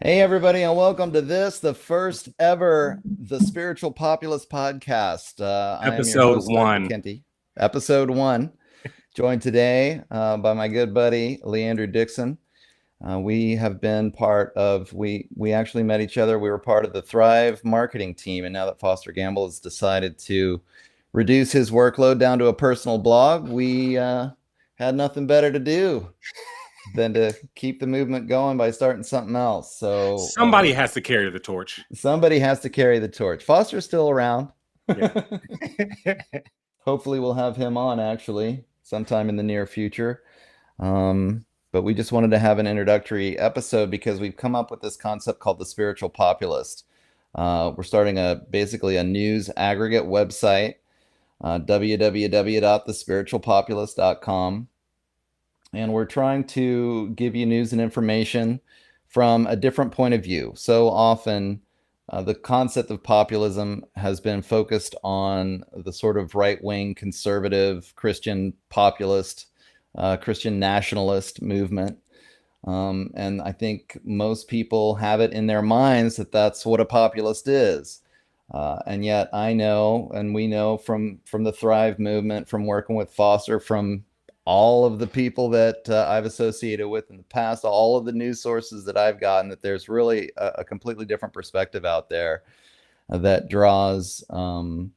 Hey, everybody, and welcome to the first ever The Spiritual Populist podcast. I am your Episode host, Doug one. McKenty. Episode one, joined today by my good buddy, Leandrew Dixon. We have been we actually met each other. We were part of the Thrive marketing team, and now that Foster Gamble has decided to reduce his workload down to a personal blog, we had nothing better to do than to keep the movement going by starting something else. So Somebody has to carry the torch. somebody has to carry the torch. Foster's still around. Yeah. Hopefully, we'll have him on actually sometime in the near future. But we just wanted to have an introductory episode because we've come up with this concept called the spiritual populist. We're starting basically a news aggregate website, www.thespiritualpopulist.com. And we're trying to give you news and information from a different point of view. So often, the concept of populism has been focused on the sort of right-wing, conservative, Christian populist, Christian nationalist movement. And I think most people have it in their minds that that's what a populist is. And yet I know, and we know from the Thrive movement, from working with Foster, from all of the people that I've associated with in the past, all of the news sources that I've gotten, that there's really a completely different perspective out there that draws from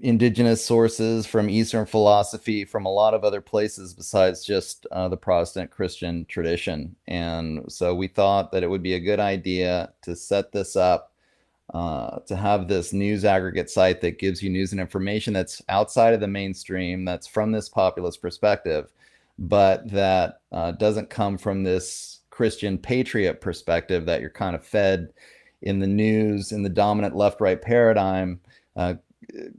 indigenous sources, from Eastern philosophy, from a lot of other places besides just the Protestant Christian tradition. And so we thought that it would be a good idea to set this up, to have this news aggregate site that gives you news and information that's outside of the mainstream, that's from this populist perspective, but that doesn't come from this Christian patriot perspective that you're kind of fed in the news, in the dominant left-right paradigm.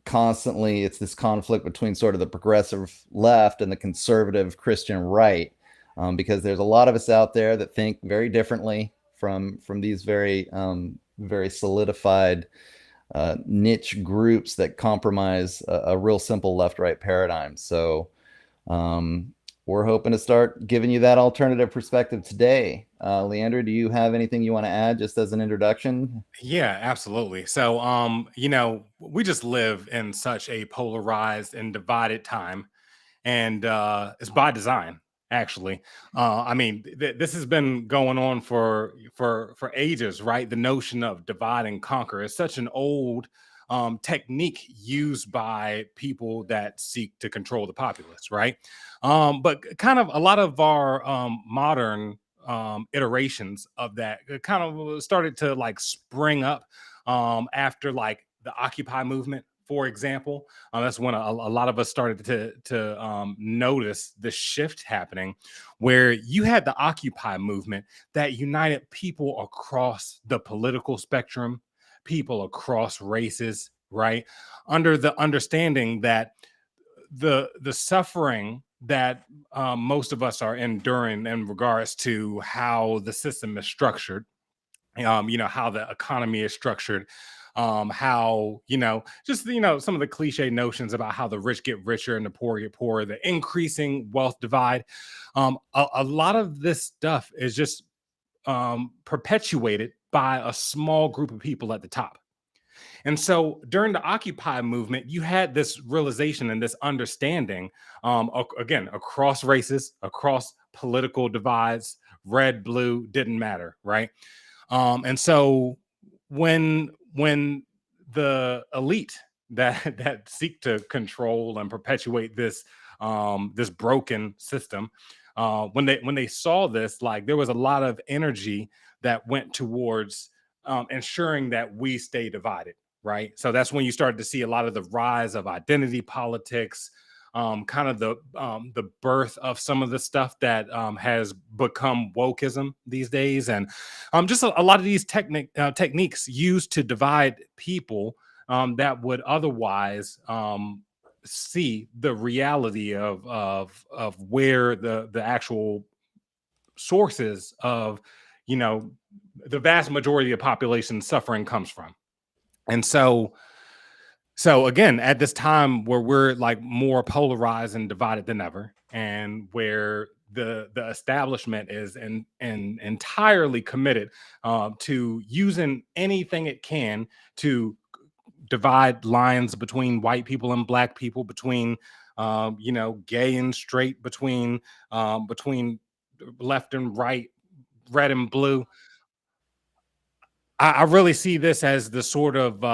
Constantly, it's this conflict between sort of the progressive left and the conservative Christian right, because there's a lot of us out there that think very differently from these very solidified niche groups that compromise a real simple left-right paradigm. So we're hoping to start giving you that alternative perspective today. Leandrew, do you have anything you want to add just as an introduction? Yeah, absolutely. So, we just live in such a polarized and divided time, and it's by design, actually. This has been going on for ages, right? The notion of divide and conquer is such an old technique used by people that seek to control the populace, right? But kind of a lot of our modern iterations of that kind of started to like spring up after like the Occupy movement, for example. That's when a lot of us started to notice the shift happening, where you had the Occupy movement that united people across the political spectrum, people across races, right? Under the understanding that the suffering that most of us are enduring in regards to how the system is structured, how the economy is structured, how some of the cliche notions about how the rich get richer and the poor get poorer, the increasing wealth divide. A lot of this stuff is just perpetuated by a small group of people at the top. And so during the Occupy movement, you had this realization and this understanding, again, across races, across political divides, red, blue, didn't matter, right? And so when the elite that seek to control and perpetuate this broken system, when they saw this, like there was a lot of energy that went towards ensuring that we stay divided, right? So that's when you started to see a lot of the rise of identity politics, kind of the birth of some of the stuff that has become wokeism these days, and just a lot of these techniques used to divide people that would otherwise see the reality of where the actual sources of the vast majority of population suffering comes from. And so again, at this time where we're like more polarized and divided than ever, and where the establishment is entirely committed to using anything it can to divide lines between white people and black people, between gay and straight, between left and right, red and blue. I really see this as the sort of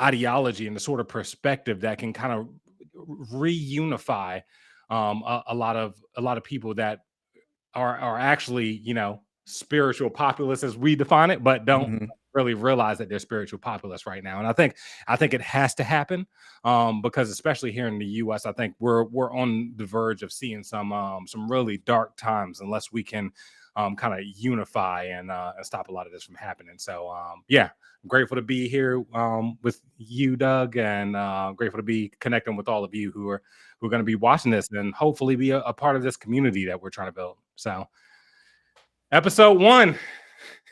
ideology and the sort of perspective that can kind of reunify a lot of people that are actually, spiritual populists as we define it, but don't Hmm. really realize that they're spiritual populists right now. And I think it has to happen, because especially here in the US, I think we're on the verge of seeing some really dark times unless we can kind of unify and stop a lot of this from happening. So yeah, I'm grateful to be here with you, Doug, and grateful to be connecting with all of you who are going to be watching this and hopefully be a part of this community that we're trying to build. So episode 1.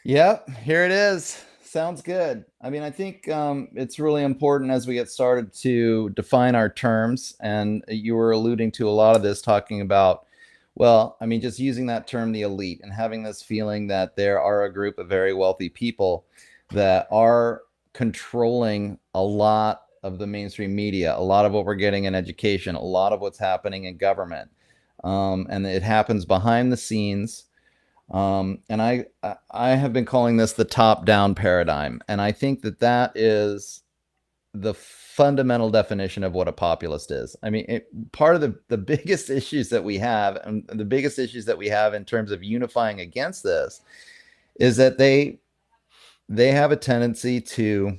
Yep, here it is. Sounds good. I mean, I think it's really important as we get started to define our terms. And you were alluding to a lot of this, talking about, well, I mean, just using that term, the elite, and having this feeling that there are a group of very wealthy people that are controlling a lot of the mainstream media, a lot of what we're getting in education, a lot of what's happening in government. And it happens behind the scenes. And I have been calling this the top-down paradigm, and I think that is the fundamental definition of what a populist is. I mean, part of the biggest issues that we have, and the biggest issues that we have in terms of unifying against this, is that they have a tendency to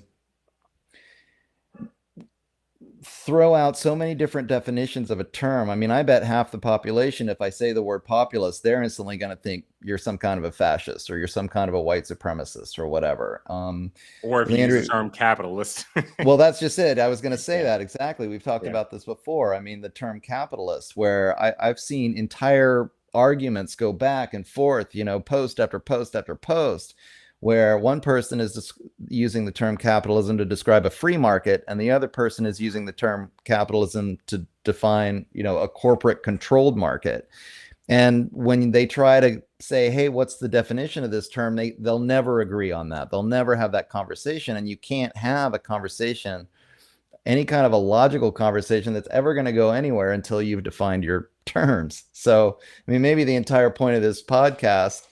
throw out so many different definitions of a term. I mean, I bet half the population, if I say the word populist, they're instantly going to think you're some kind of a fascist or you're some kind of a white supremacist or whatever. Or if you use the term capitalist. Well, that's just it. I was going to say Yeah. that exactly. We've talked about this before. I mean, the term capitalist, where I've seen entire arguments go back and forth, post after post after post, where one person is using the term capitalism to describe a free market, and the other person is using the term capitalism to define, a corporate controlled market. And when they try to say, hey, what's the definition of this term, they'll never agree on that. They'll never have that conversation. And you can't have a conversation, any kind of a logical conversation that's ever going to go anywhere until you've defined your terms. So, I mean, maybe the entire point of this podcast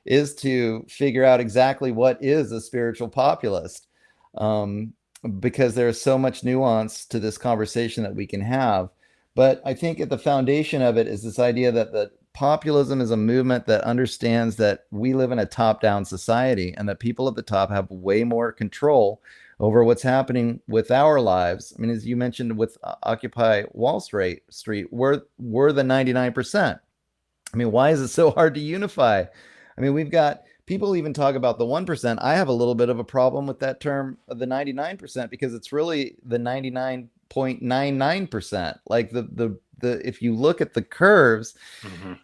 is to figure out exactly what is a spiritual populist, because there's so much nuance to this conversation that we can have. But I think at the foundation of it is this idea that the populism is a movement that understands that we live in a top-down society and that people at the top have way more control over what's happening with our lives. I mean, as you mentioned with Occupy Wall Street, we're the 99%. I mean, why is it so hard to unify? I mean, we've got people even talk about the 1%. I have a little bit of a problem with that term of the 99% because it's really the 99.99%. Like the if you look at the curves,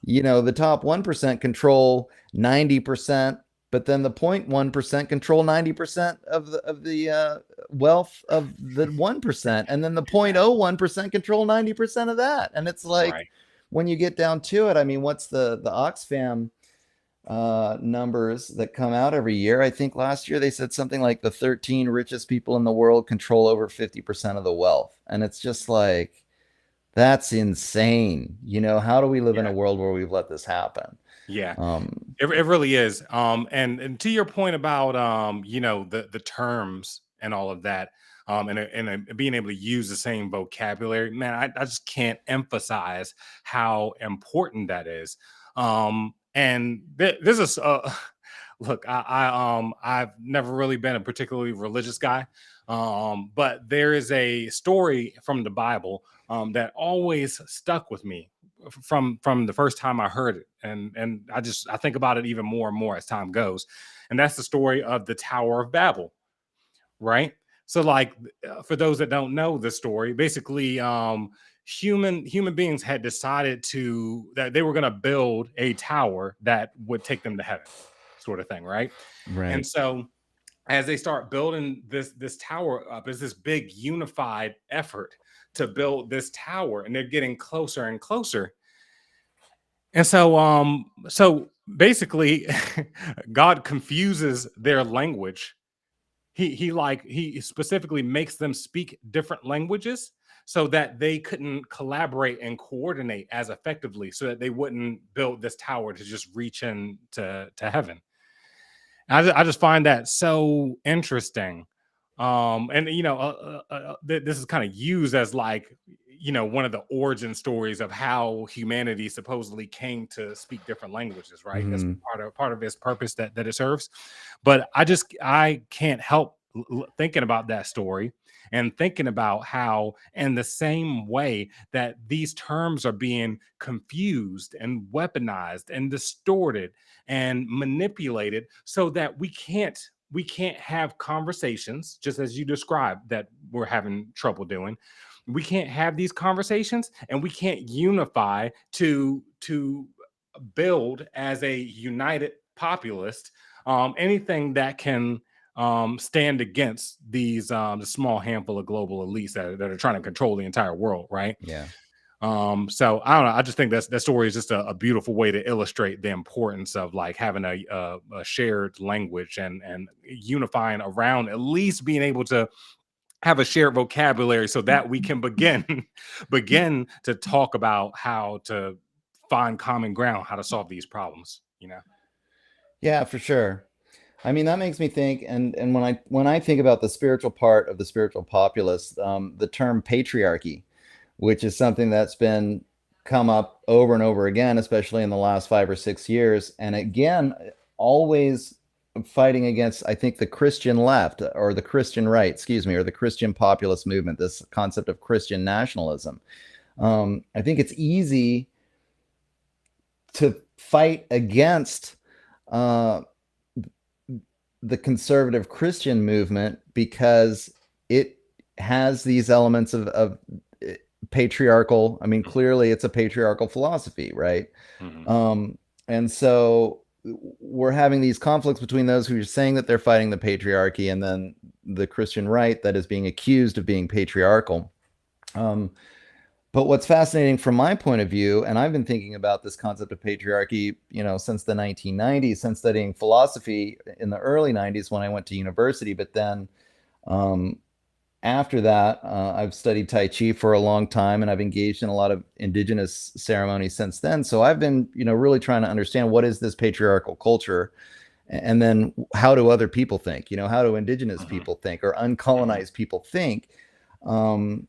the top 1% control 90%, but then the 0.1% control 90% of the wealth of the 1%, and then the 0.01% control 90% of that. And it's like, right, when you get down to it, I mean, what's the Oxfam numbers that come out every year? I think last year they said something like the 13 richest people in the world control over 50% of the wealth. And it's just like, that's insane. How do we live in a world where we've let this happen? Yeah, it really is. And to your point about the terms and all of that, and being able to use the same vocabulary, man, I just can't emphasize how important that is. And this is look, I've never really been a particularly religious guy, but there is a story from the Bible that always stuck with me from the first time I heard it, and I think about it even more and more as time goes, and that's the story of the Tower of Babel, right? So, like, for those that don't know the story, basically, human beings had decided that they were going to build a tower that would take them to heaven, sort of thing, right? Right. And so, as they start building this tower up, it's this big unified effort to build this tower, and they're getting closer and closer. And so basically, God confuses their language. He specifically makes them speak different languages so that they couldn't collaborate and coordinate as effectively, so that they wouldn't build this tower to just reach in to heaven. I just find that so interesting. And this is kind of used as like, one of the origin stories of how humanity supposedly came to speak different languages, right? That's Hmm. part of its purpose that it serves. But I can't help thinking about that story and thinking about how, in the same way that these terms are being confused and weaponized and distorted and manipulated, so that we can't have conversations, just as you described that we're having trouble doing. We can't have these conversations, and we can't unify to build as a united populist anything that can stand against these the small handful of global elites that are trying to control the entire world, right? Yeah. So I don't know. I just think that story is just a beautiful way to illustrate the importance of like having a shared language and unifying around at least being able to have a shared vocabulary, so that we can begin to talk about how to find common ground, how to solve these problems. Yeah, for sure. I mean, that makes me think, and when I think about the spiritual part of the spiritual populace, the term patriarchy, which is something that's been come up over and over again, especially in the last 5 or 6 years, and again, always fighting against, I think, the Christian left or the Christian right, excuse me, or the Christian populist movement. This concept of Christian nationalism. I think it's easy to fight against uh, the conservative Christian movement because it has these elements of patriarchal. I mean, clearly it's a patriarchal philosophy, right? Mhm. And so we're having these conflicts between those who are saying that they're fighting the patriarchy and then the Christian right that is being accused of being patriarchal. But what's fascinating from my point of view, and I've been thinking about this concept of patriarchy, since the 1990s, since studying philosophy in the early 90s when I went to university. But then um, after that, I've studied Tai Chi for a long time, and I've engaged in a lot of indigenous ceremonies since then. So I've been, really trying to understand what is this patriarchal culture, and then how do other people think? How do indigenous Mhm. people think or Mhm. uncolonized people think? Um,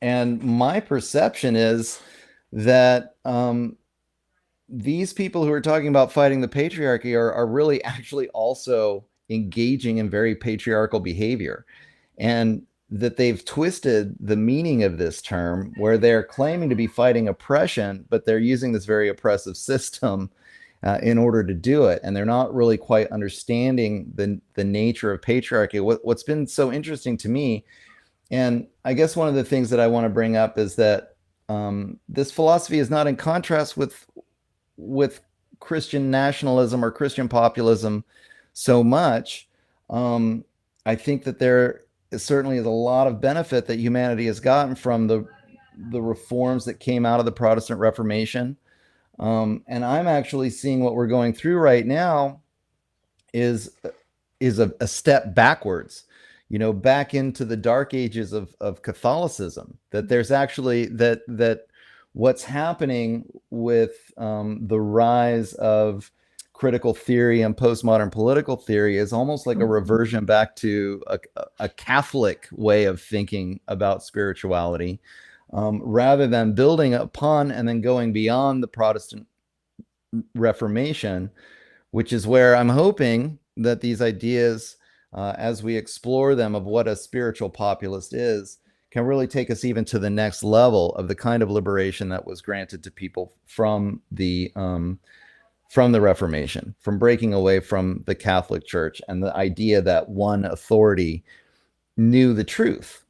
and my perception is that these people who are talking about fighting the patriarchy are really actually also engaging in very patriarchal behavior. And that they've twisted the meaning of this term where they're claiming to be fighting oppression, but they're using this very oppressive system in order to do it. And they're not really quite understanding the nature of patriarchy. What's been so interesting to me, and I guess one of the things that I want to bring up is that this philosophy is not in contrast with Christian nationalism or Christian populism so much. Um, I think that there certainly is a lot of benefit that humanity has gotten from the reforms that came out of the Protestant Reformation. And I'm actually seeing what we're going through right now is a step backwards, back into the dark ages of Catholicism. That there's actually that what's happening with the rise of critical theory and postmodern political theory is almost like a reversion back to a Catholic way of thinking about spirituality, rather than building upon and then going beyond the Protestant Reformation, which is where I'm hoping that these ideas, as we explore them of what a spiritual populist is, can really take us even to the next level of the kind of liberation that was granted to people from the Reformation, from breaking away from the Catholic Church and the idea that one authority knew the truth,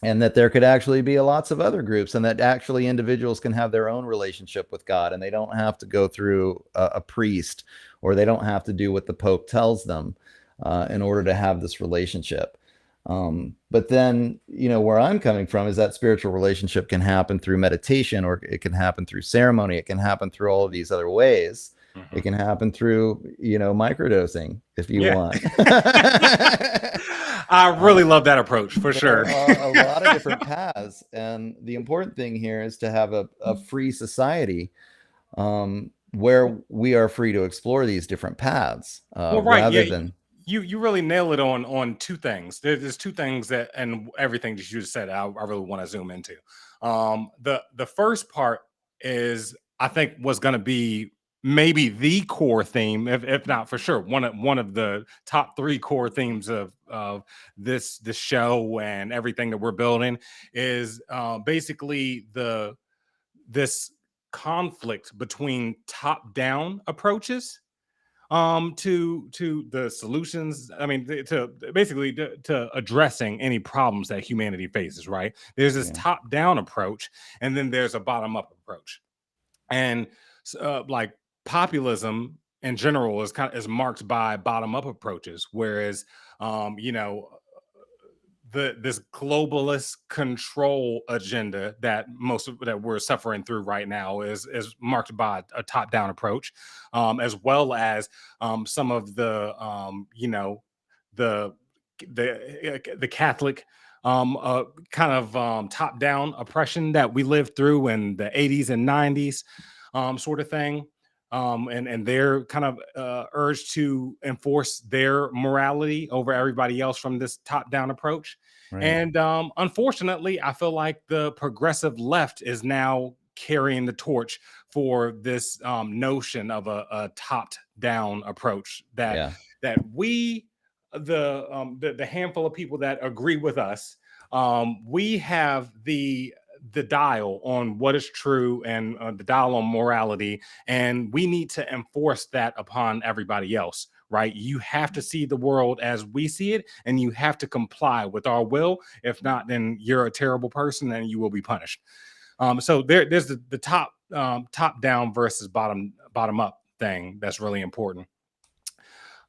and that there could actually be lots of other groups, and that actually individuals can have their own relationship with God, and they don't have to go through a priest, or they don't have to do what the Pope tells them in order to have this relationship. But then, where I'm coming from is that spiritual relationship can happen through meditation, or it can happen through ceremony. It can happen through all of these other ways. It Mhm. can happen through, microdosing if you Yeah. want. I uh, really love that approach for there sure. are a lot of different paths. And the important thing here is to have a free society, where we are free to explore these different paths, Well, right. Yeah. rather than, You really nail it on two things. There's two things that, and everything that you just said, I really want to zoom into. The first part is, I think, was going to be maybe the core theme, if not for sure, one of the top three core themes of this show and everything that we're building is basically this conflict between top down approaches to the solutions. I mean, to basically to addressing any problems that humanity faces. Right, there's this yeah, top down approach, and then there's a bottom up approach. And like, populism in general is marked by bottom up approaches, whereas you know, this globalist control agenda that most of that we're suffering through right now is marked by a top down approach, as well as some of the the the Catholic kind of top down oppression that we lived through in the 80s and 90s, sort of thing. And their kind of urge to enforce their morality over everybody else from this top down approach. right, And unfortunately, I feel like the progressive left is now carrying the torch for this notion of a top down approach that yeah, we, the handful of people that agree with us, we have the dial on what is true, and the dial on morality, and we need to enforce that upon everybody else. Right, you have to see the world as we see it, and you have to comply with our will. If not, then you're a terrible person and you will be punished. So there's the top down versus bottom up thing that's really important.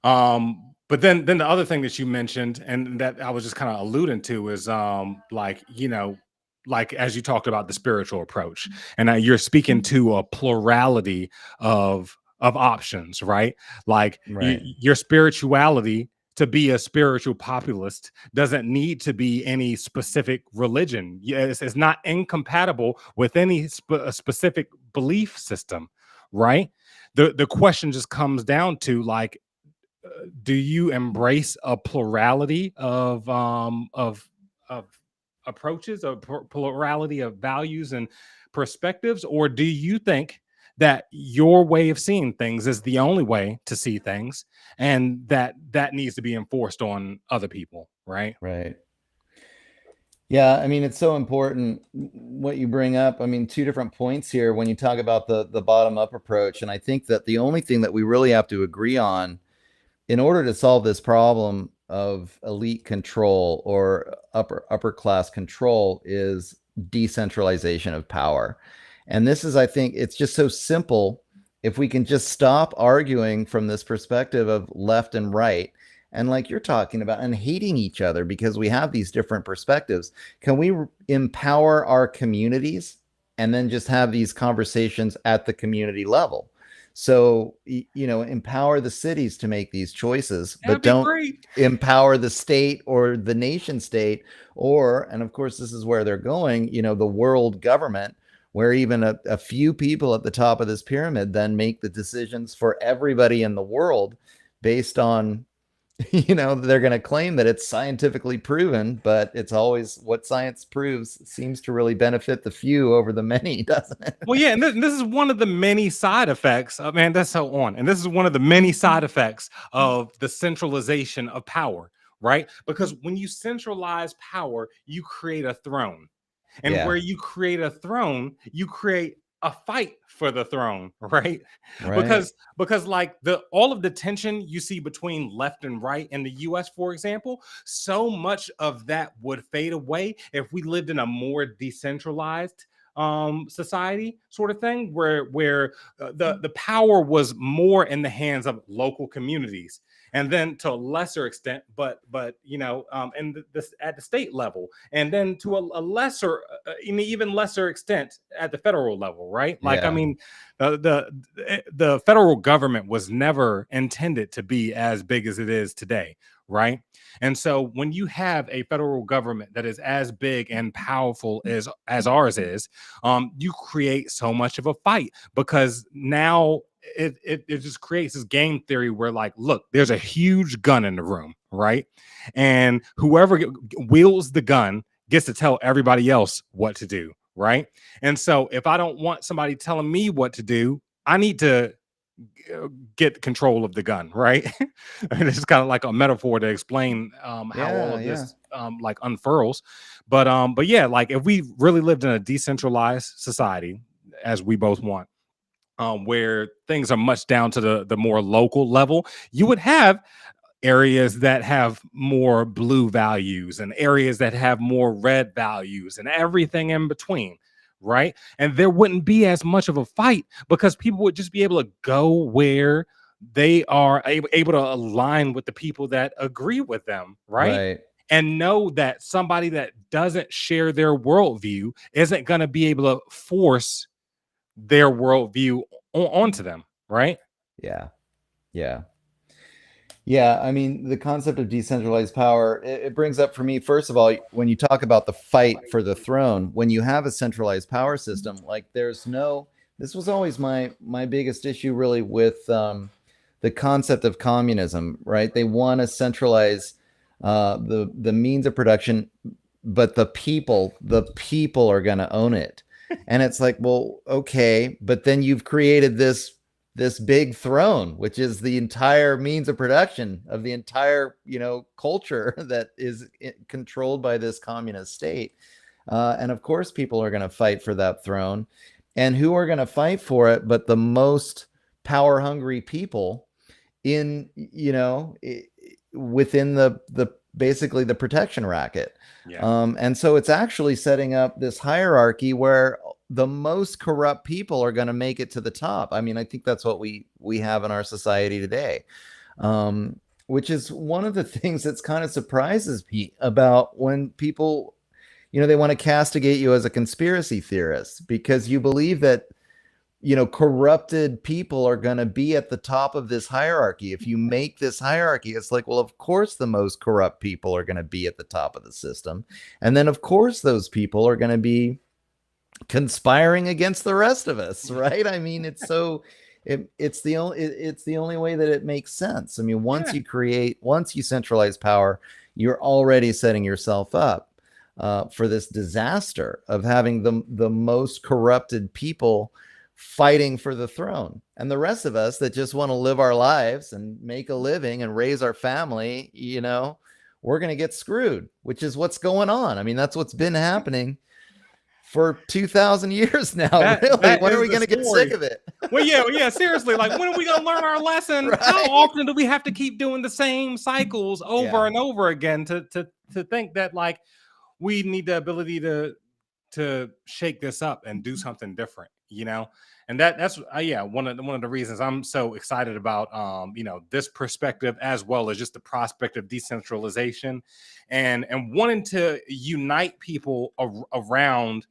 But then the other thing that you mentioned, and that I was just kind of alluding to, is like, like, as you talked about the spiritual approach, and you're speaking to a plurality of options, right? Like, right, your spirituality, to be a spiritual populist, doesn't need to be any specific religion. Yes, it's not incompatible with any a specific belief system, right? The question just comes down to, like, do you embrace a plurality of approaches, a plurality of values and perspectives, or do you think that your way of seeing things is the only way to see things, and that needs to be enforced on other people, right? right. Yeah, I mean, it's so important what you bring up. I mean, two different points here when you talk about the bottom up approach. And I think that the only thing that we really have to agree on in order to solve this problem of elite control or upper class control is decentralization of power. And this is, I think, it's just so simple. If we can just stop arguing from this perspective of left and right, and like you're talking about, and hating each other because we have these different perspectives, can we empower our communities and then just have these conversations at the community level? So, empower the cities to make these choices, That'd but be don't great. empower the state or the nation state, or, and of course, this is where they're going, the world government, where even a few people at the top of this pyramid then make the decisions for everybody in the world based on, they're going to claim that it's scientifically proven, but it's always what science proves seems to really benefit the few over the many, doesn't it? Well, yeah, and this is one of the many side effects. Man, that's so on. And this is one of the many side effects of the centralization of power, right? Because when you centralize power, you create a throne. And where Yeah, you create a throne, you create a fight for the throne, right? right. Because like, the all of the tension you see between left and right in the US, for example, so much of that would fade away if we lived in a more decentralized society, sort of thing, where the power was more in the hands of local communities. and then to a lesser extent, but and this at the state level, and then to a lesser, even lesser extent at the federal level, right? Like, I Yeah. mean, the federal government was never intended to be as big as it is today, right? And so when you have a federal government that is as big and powerful as ours is, you create so much of a fight, because now it just creates this game theory where, like, look, there's a huge gun in the room, right? And whoever wields the gun gets to tell everybody else what to do, right? And so if I don't want somebody telling me what to do, I need to get control of the gun, right? And it's kind of like a metaphor to explain how all Yeah. of Yeah. this like unfurls. But yeah, like if we really lived in a decentralized society, as we both want, where things are much down to the more local level, you would have areas that have more blue values and areas that have more red values and everything in between, right? And there wouldn't be as much of a fight, because people would just be able to go where they are able to align with the people that agree with them, right? Right. And know that somebody that doesn't share their worldview isn't going to be able to force their worldview onto them, right? Yeah. Yeah. Yeah, I mean, the concept of decentralized power, it brings up for me, first of all, when you talk about the fight for the throne, when you have a centralized power system, like there's no, this was always my biggest issue really with the concept of communism, right? They want to centralize the means of production, but the people are going to own it. And it's like, well, okay, but then you've created this big throne, which is the entire means of production of the entire, culture that is controlled by this communist state. And of course, people are going to fight for that throne. And who are going to fight for it but the most power hungry people in, within the basically the protection racket. Yeah. And so it's actually setting up this hierarchy where the most corrupt people are going to make it to the top. I mean, I think that's what we have in our society today, which is one of the things that's kind of surprises me about when people, they want to castigate you as a conspiracy theorist because you believe that, corrupted people are going to be at the top of this hierarchy. If you make this hierarchy, it's like, well, of course, the most corrupt people are going to be at the top of the system. And then, of course, those people are going to be conspiring against the rest of us, right? I mean, it's the only way that it makes sense. I mean, once you centralize power, you're already setting yourself up for this disaster of having the most corrupted people fighting for the throne, and the rest of us that just want to live our lives and make a living and raise our family, we're going to get screwed, which is what's going on. I mean, that's what's been happening for 2,000 years now. Really, when are we going to get sick of it? Well, yeah, seriously, like, when are we going to learn our lesson? Right? How often do we have to keep doing the same cycles over and over again to think that, like, we need the ability to shake this up and do something different, and that's one of the reasons I'm so excited about this perspective, as well as just the prospect of decentralization and wanting to unite people around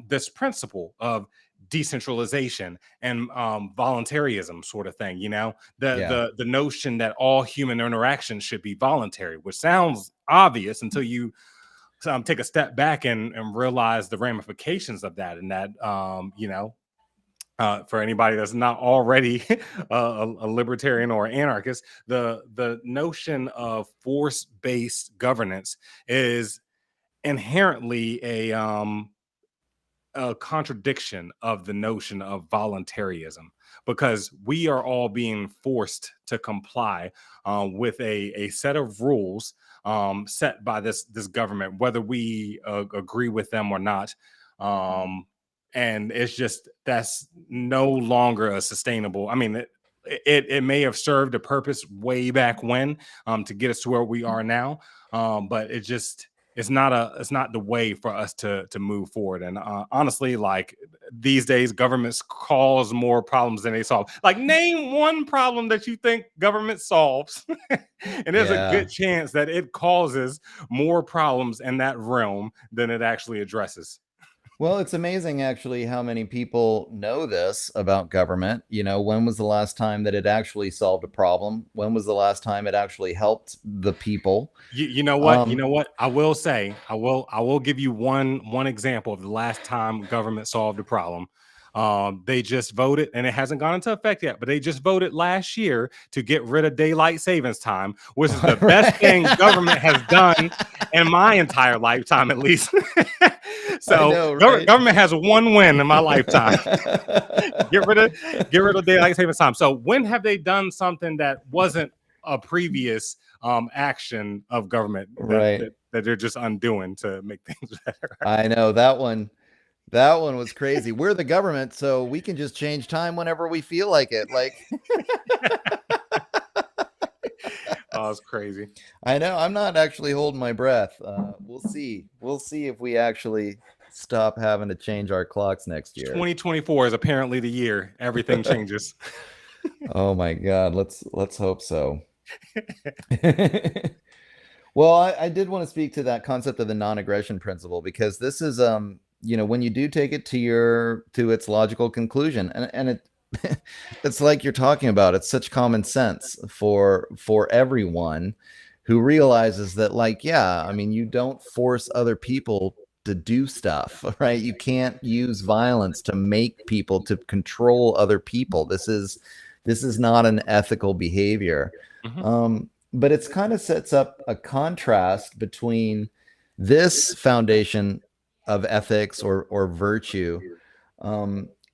this principle of decentralization and voluntarism, sort of thing. The notion that all human interactions should be voluntary, which sounds obvious until you take a step back and realize the ramifications of that, and that for anybody that's not already a libertarian or anarchist, the notion of force-based governance is inherently a contradiction of the notion of voluntarism, because we are all being forced to comply with a set of rules set by this government, whether we agree with them or not. And it's just, that's no longer a sustainable. I mean, it may have served a purpose way back when, to get us to where we are now, but it's not the way for us to move forward. And honestly, like these days, governments cause more problems than they solve. Like, name one problem that you think government solves, and there's a Yeah. good chance that it causes more problems in that realm than it actually addresses. Well, it's amazing actually how many people know this about government. When was the last time that it actually solved a problem? When was the last time it actually helped the people? You know what? You Um, know what? I will say, I will give you one example of the last time government solved a problem. They just voted, and it hasn't gone into effect yet, but they just voted last year to get rid of daylight savings time, which is the best thing government has done in my entire lifetime, at least. I So know, right? government has one win in my lifetime. Get rid of daylight savings time. So when have they done something that wasn't a previous action of government Right. that they're just undoing to make things better? I know that one. That one was crazy. We're the government, so we can just change time whenever we feel like it. Like, Oh, it's crazy. I know. I'm not actually holding my breath. We'll see. We'll see if we actually stop having to change our clocks next year. 2024 is apparently the year everything changes. Oh my God. Let's hope so. Well, I did want to speak to that concept of the non-aggression principle, because this is when you do take it to its logical conclusion, and it it's like you're talking about, it's such common sense for everyone who realizes that, like, yeah, I mean, you don't force other people to do stuff, right? You can't use violence to make people, to control other people. This is not an ethical behavior. Mhm. But it's kind of sets up a contrast between this foundation of ethics or virtue,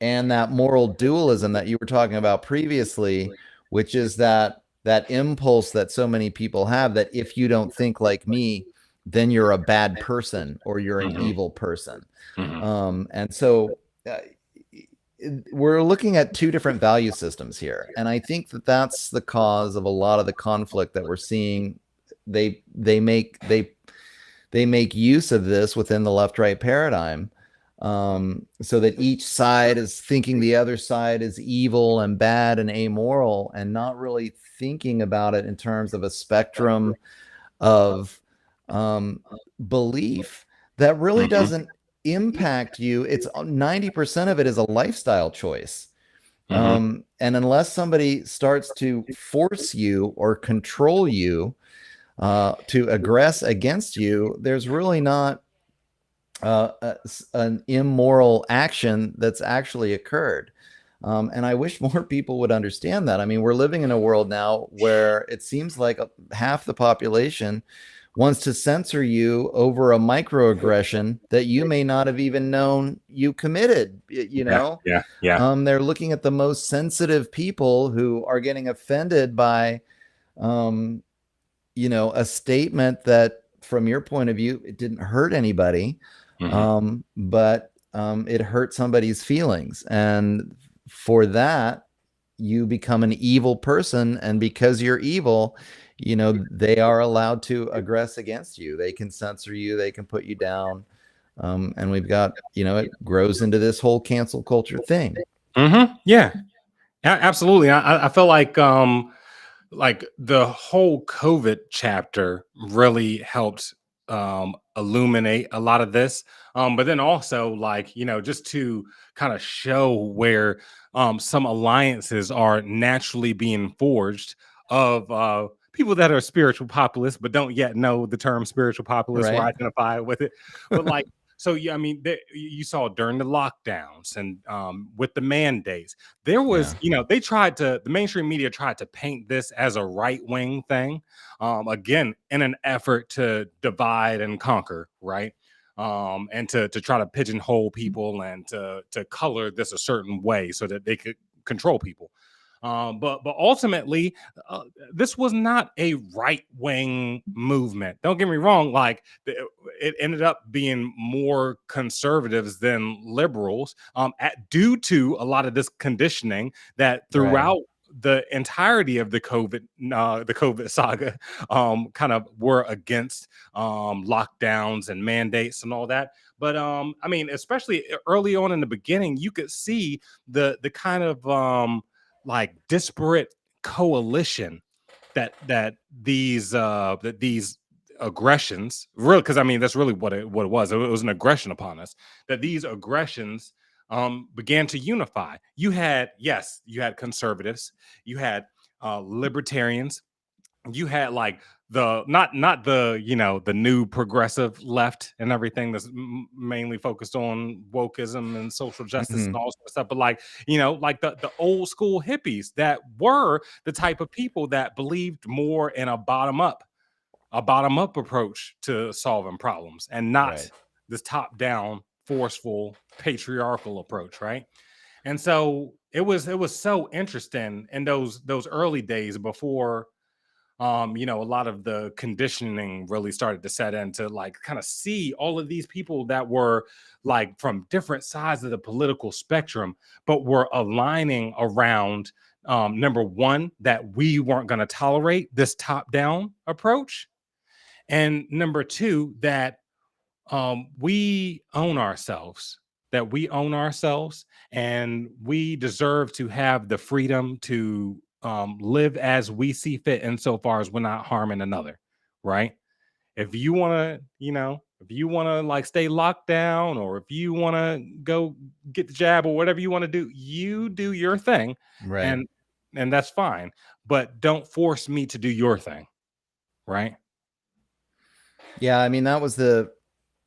and that moral dualism that you were talking about previously, which is that impulse that so many people have, that if you don't think like me, then you're a bad person or you're an Mhm. evil person. Mhm. And so we're looking at two different value systems here, and I think that that's the cause of a lot of the conflict that we're seeing. They make use of this within the left-right paradigm, so that each side is thinking the other side is evil and bad and amoral, and not really thinking about it in terms of a spectrum of belief that really Mhm. doesn't impact you. It's 90% of it is a lifestyle choice. Mhm. And unless somebody starts to force you or control you, to aggress against you, there's really not an immoral action that's actually occurred. And I wish more people would understand that. I mean, we're living in a world now where it seems like half the population wants to censor you over a microaggression that you may not have even known you committed. Yeah. Yeah. Yeah. They're looking at the most sensitive people who are getting offended by, um, a statement that, from your point of view, it didn't hurt anybody, Mhm. but it hurt somebody's feelings. And for that, you become an evil person. And because you're evil, they are allowed to aggress against you. They can censor you, they can put you down. And we've got, it grows into this whole cancel culture thing. Mhm. Yeah. Absolutely. I feel like the whole COVID chapter really helped illuminate a lot of this. But then also, like, just to kind of show where some alliances are naturally being forged of people that are spiritual populists, but don't yet know the term spiritual populist or Right. identify with it. But like, so yeah, I mean, you saw during the lockdowns and with the mandates, there was, Yeah. the mainstream media tried to paint this as a right wing thing, again, in an effort to divide and conquer, right? And to try to pigeonhole people and to color this a certain way so that they could control people. But ultimately, this was not a right wing movement. Don't get me wrong. Like it ended up being more conservatives than liberals, due to a lot of this conditioning that Right. throughout the entirety of the COVID saga kind of were against lockdowns and mandates and all that. But I mean, especially early on in the beginning, you could see the kind of like disparate coalition that these aggressions really, because I mean that's really what it was. It was an aggression upon us. That these aggressions began to unify. You had conservatives, you had libertarians, you had like the not the the new progressive left and everything that's mainly focused on wokeism and social justice and Hmm. all sorts of stuff, but like like the old school hippies that were the type of people that believed more in a bottom up approach to solving problems and not Right. this top down forceful patriarchal approach, right? And so it was so interesting in those early days before a lot of the conditioning really started to set in, to like kind of see all of these people that were like from different sides of the political spectrum, but were aligning around number one, that we weren't going to tolerate this top down approach, and number two, that we own ourselves and we deserve to have the freedom to live as we see fit, insofar as we're not harming another, right? If you want to, if you want to like stay locked down, or if you want to go get the jab or whatever you want to do, you do your thing, Right. and that's fine. But don't force me to do your thing, right? Yeah, I mean, that was the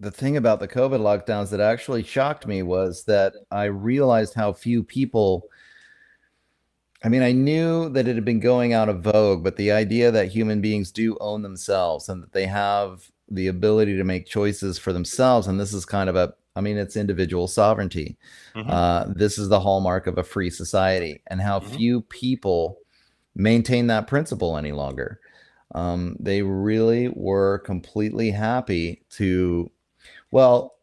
thing about the COVID lockdowns that actually shocked me, was that I realized how few people, I mean, I knew that it had been going out of vogue, but the idea that human beings do own themselves and that they have the ability to make choices for themselves, and this is kind of I mean, it's individual sovereignty. Mm-hmm, This is the hallmark of a free society, and how mm-hmm. few people maintain that principle any longer. They really were completely happy to, well,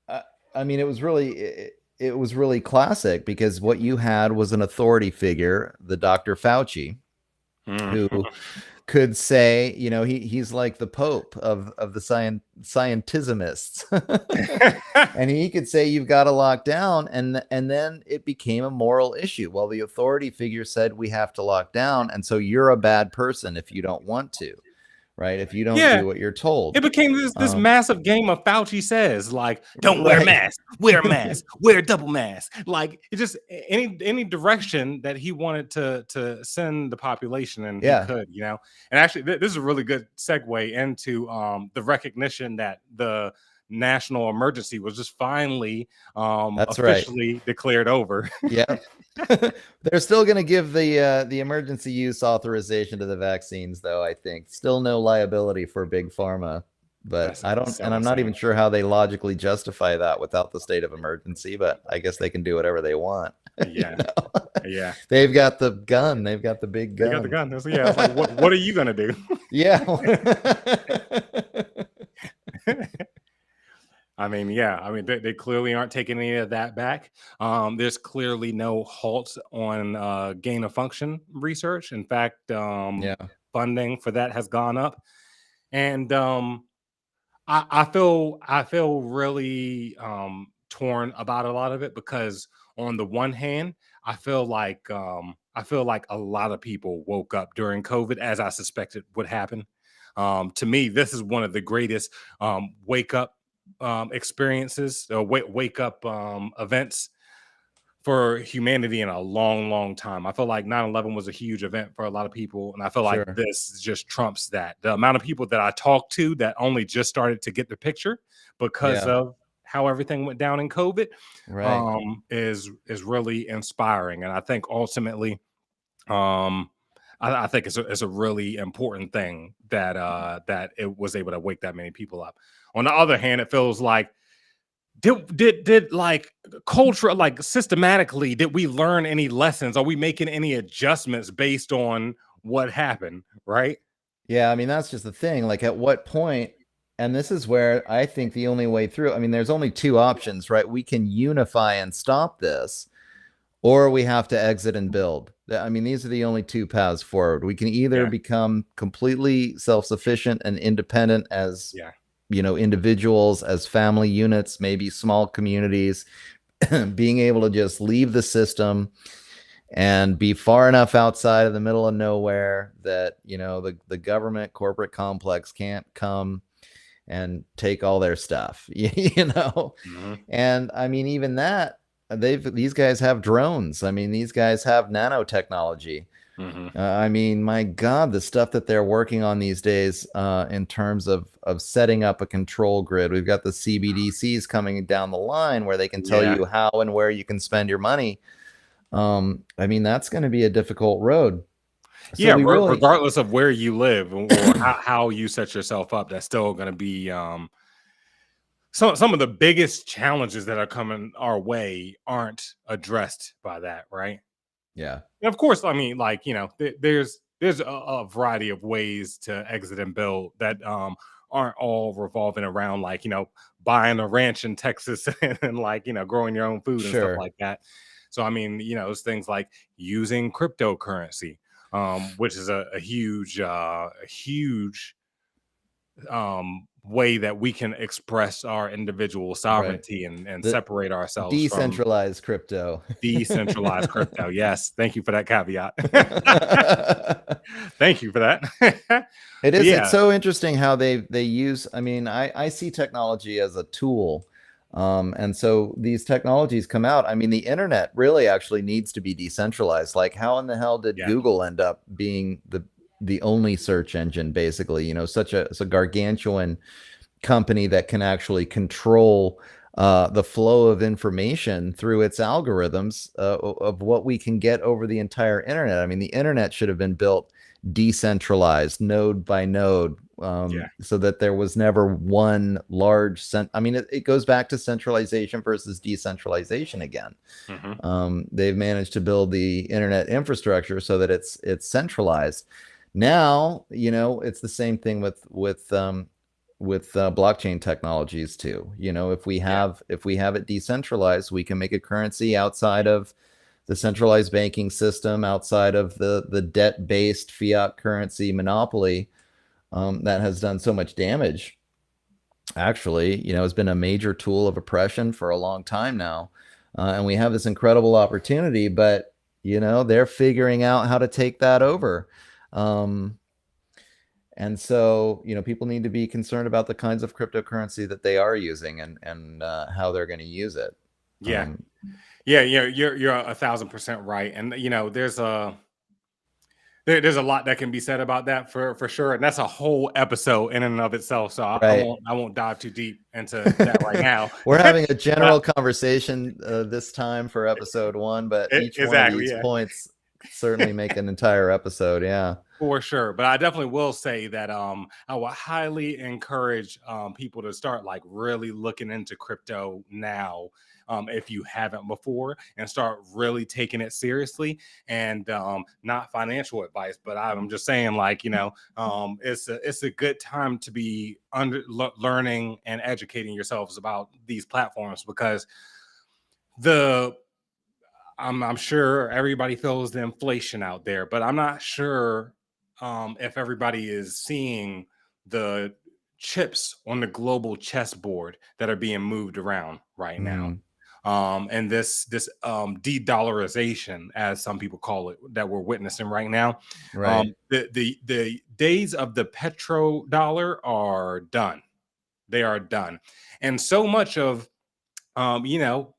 I, I mean, it was really classic, because what you had was an authority figure, the Dr. Fauci, who could say, he's like the Pope of the scientismists. And he could say you've got to lock down, and then it became a moral issue. Well, the authority figure said we have to lock down, and so you're a bad person if you don't want to, right? If you don't Yeah, do what you're told. it became this Um, massive game of Fauci says, like, don't wear a right. mask, wear a mask, wear a double mask. Like, it just any direction that he wanted to send the population, and he Yeah, could, And actually, this is a really good segue into the recognition that the national emergency was just finally that's right. officially declared over. Yeah. They're still going to give the emergency use authorization to the vaccines, though. I think still no liability for big pharma, but That's I don't, so and I'm not insane. even sure how they logically justify that without the state of emergency. But I guess they can do whatever they want. You Yeah, know? yeah. They've got the gun. They've got the big They got the gun. gun. Yeah, it's like, what are you gonna do? Yeah. I mean, yeah, I mean, they clearly aren't taking any of that back. There's clearly no halt on gain of function research. In fact, Yeah. funding for that has gone up, and I feel really torn about a lot of it, because on the one hand, I feel like a lot of people woke up during COVID, as I suspected would happen. To me, this is one of the greatest wake up experiences, or wake up events for humanity in a long, long time. I feel like 9/11 was a huge event for a lot of people, and I feel like Sure. this just trumps that. The amount of people that I talked to that only just started to get the picture because Yeah. of how everything went down in COVID Right. is really inspiring, and I think ultimately, um, I think it's a really important thing that that it was able to wake that many people up. On the other hand, it feels like, did like culture, like systematically, did we learn any lessons? Are we making any adjustments based on what happened, right? Yeah, I mean, that's just the thing. Like, at what point, and this is where I think the only way through, I mean, there's only two options, right? We can unify and stop this, or we have to exit and build. I mean, these are the only two paths forward. We can either Yeah. become completely self-sufficient and independent as, Yeah. individuals, as family units, maybe small communities, being able to just leave the system and be far enough outside of the middle of nowhere that, the government corporate complex can't come and take all their stuff. Hmm. And I mean, even that, these guys have drones. I mean, these guys have nanotechnology. Hmm. I mean, my God, the stuff that they're working on these days, in terms of setting up a control grid. We've got the CBDCs coming down the line where they can tell Yeah. you how and where you can spend your money. I mean, that's going to be a difficult road. So Yeah. we really, Regardless of where you live or how you set yourself up, that's still going to be some of the biggest challenges that are coming our way aren't addressed by that, right? yeah, And of course, I mean, like, there's a variety of ways to exit and build that aren't all revolving around, like, buying a ranch in Texas and, like, growing your own food and stuff sure, like that. So I mean, it's things like using cryptocurrency, which is a huge way that we can express our individual right. sovereignty and The separate ourselves from decentralized crypto. decentralized crypto. Yes, thank you for that caveat. Thank you for that. It is. It's Yeah, so interesting how they use. I mean, I see technology as a tool, and so these technologies come out. I mean, the internet really actually needs to be decentralized. Like, how in the hell did yeah, Google end up being the only search engine? Basically, such a gargantuan company that can actually control the flow of information through its algorithms, of what we can get over the entire internet. I mean, the internet should have been built decentralized, node by node, yeah. so that there was never one large I mean, it goes back to centralization versus decentralization again. Hmm. They've managed to build the internet infrastructure so that it's centralized. Now, it's the same thing with blockchain technologies too. Yeah. If we have it decentralized, we can make a currency outside of the centralized banking system, outside of the debt based fiat currency monopoly, that has done so much damage. Actually, has been a major tool of oppression for a long time now, and we have this incredible opportunity, but they're figuring out how to take that over. Um, and so, people need to be concerned about the kinds of cryptocurrency that they are using, and how they're going to use it. Yeah. Um, Yeah, you're 1,000% right. And there's a lot that can be said about that for sure. And that's a whole episode in and of itself. So I right. won't dive too deep into that right now. We're having a But general conversation, this time for episode one, but each one of exactly, these yeah. points certainly make an entire episode. Yeah. For sure, but I definitely will say that I would highly encourage people to start, like, really looking into crypto now, if you haven't before, and start really taking it seriously. And not financial advice, but I'm just saying, like, it's a good time to be learning and educating yourselves about these platforms, because the I'm sure everybody feels the inflation out there, but I'm not sure if everybody is seeing the chips on the global chessboard that are being moved around right now. Mm, And this de-dollarization, as some people call it, that we're witnessing right now. right. The days of the petrodollar are done. They are done, and so much of you know,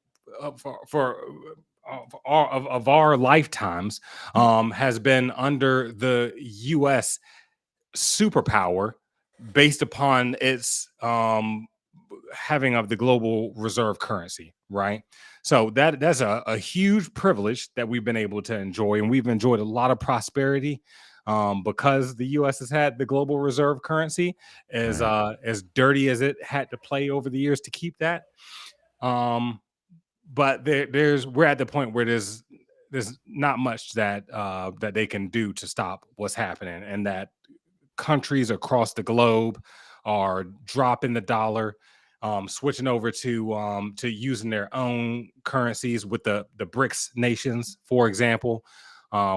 of our lifetimes has been under the U.S. superpower, based upon its having of the global reserve currency, right? So that's a huge privilege that we've been able to enjoy, and we've enjoyed a lot of prosperity. Because the U.S. has had the global reserve currency, Right. as dirty as it had to play over the years to keep that. Um, but we're at the point where there's not much that they can do to stop what's happening, and that countries across the globe are dropping the dollar. switching over to using their own currencies with the BRICS nations, for example,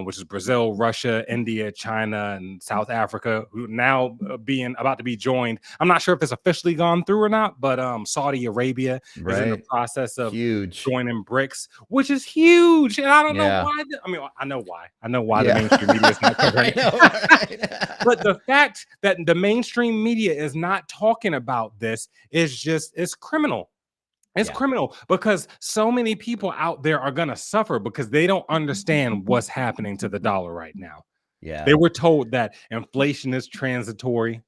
which is Brazil, Russia, India, China, and South Africa, who now being about to be joined. I'm not sure if it's officially gone through or not, but Saudi Arabia is in the Right. process of Huge. joining BRICS, which is huge. And I don't know Yeah. why. I mean, I know why. I know why the Yeah. mainstream media is not covering I know, it. But right? the fact that the mainstream media is not talking about this is just, it's criminal. It's Yeah. criminal because so many people out there are going to suffer because they don't understand what's happening to the dollar right now. Yeah. They were told that inflation is transitory.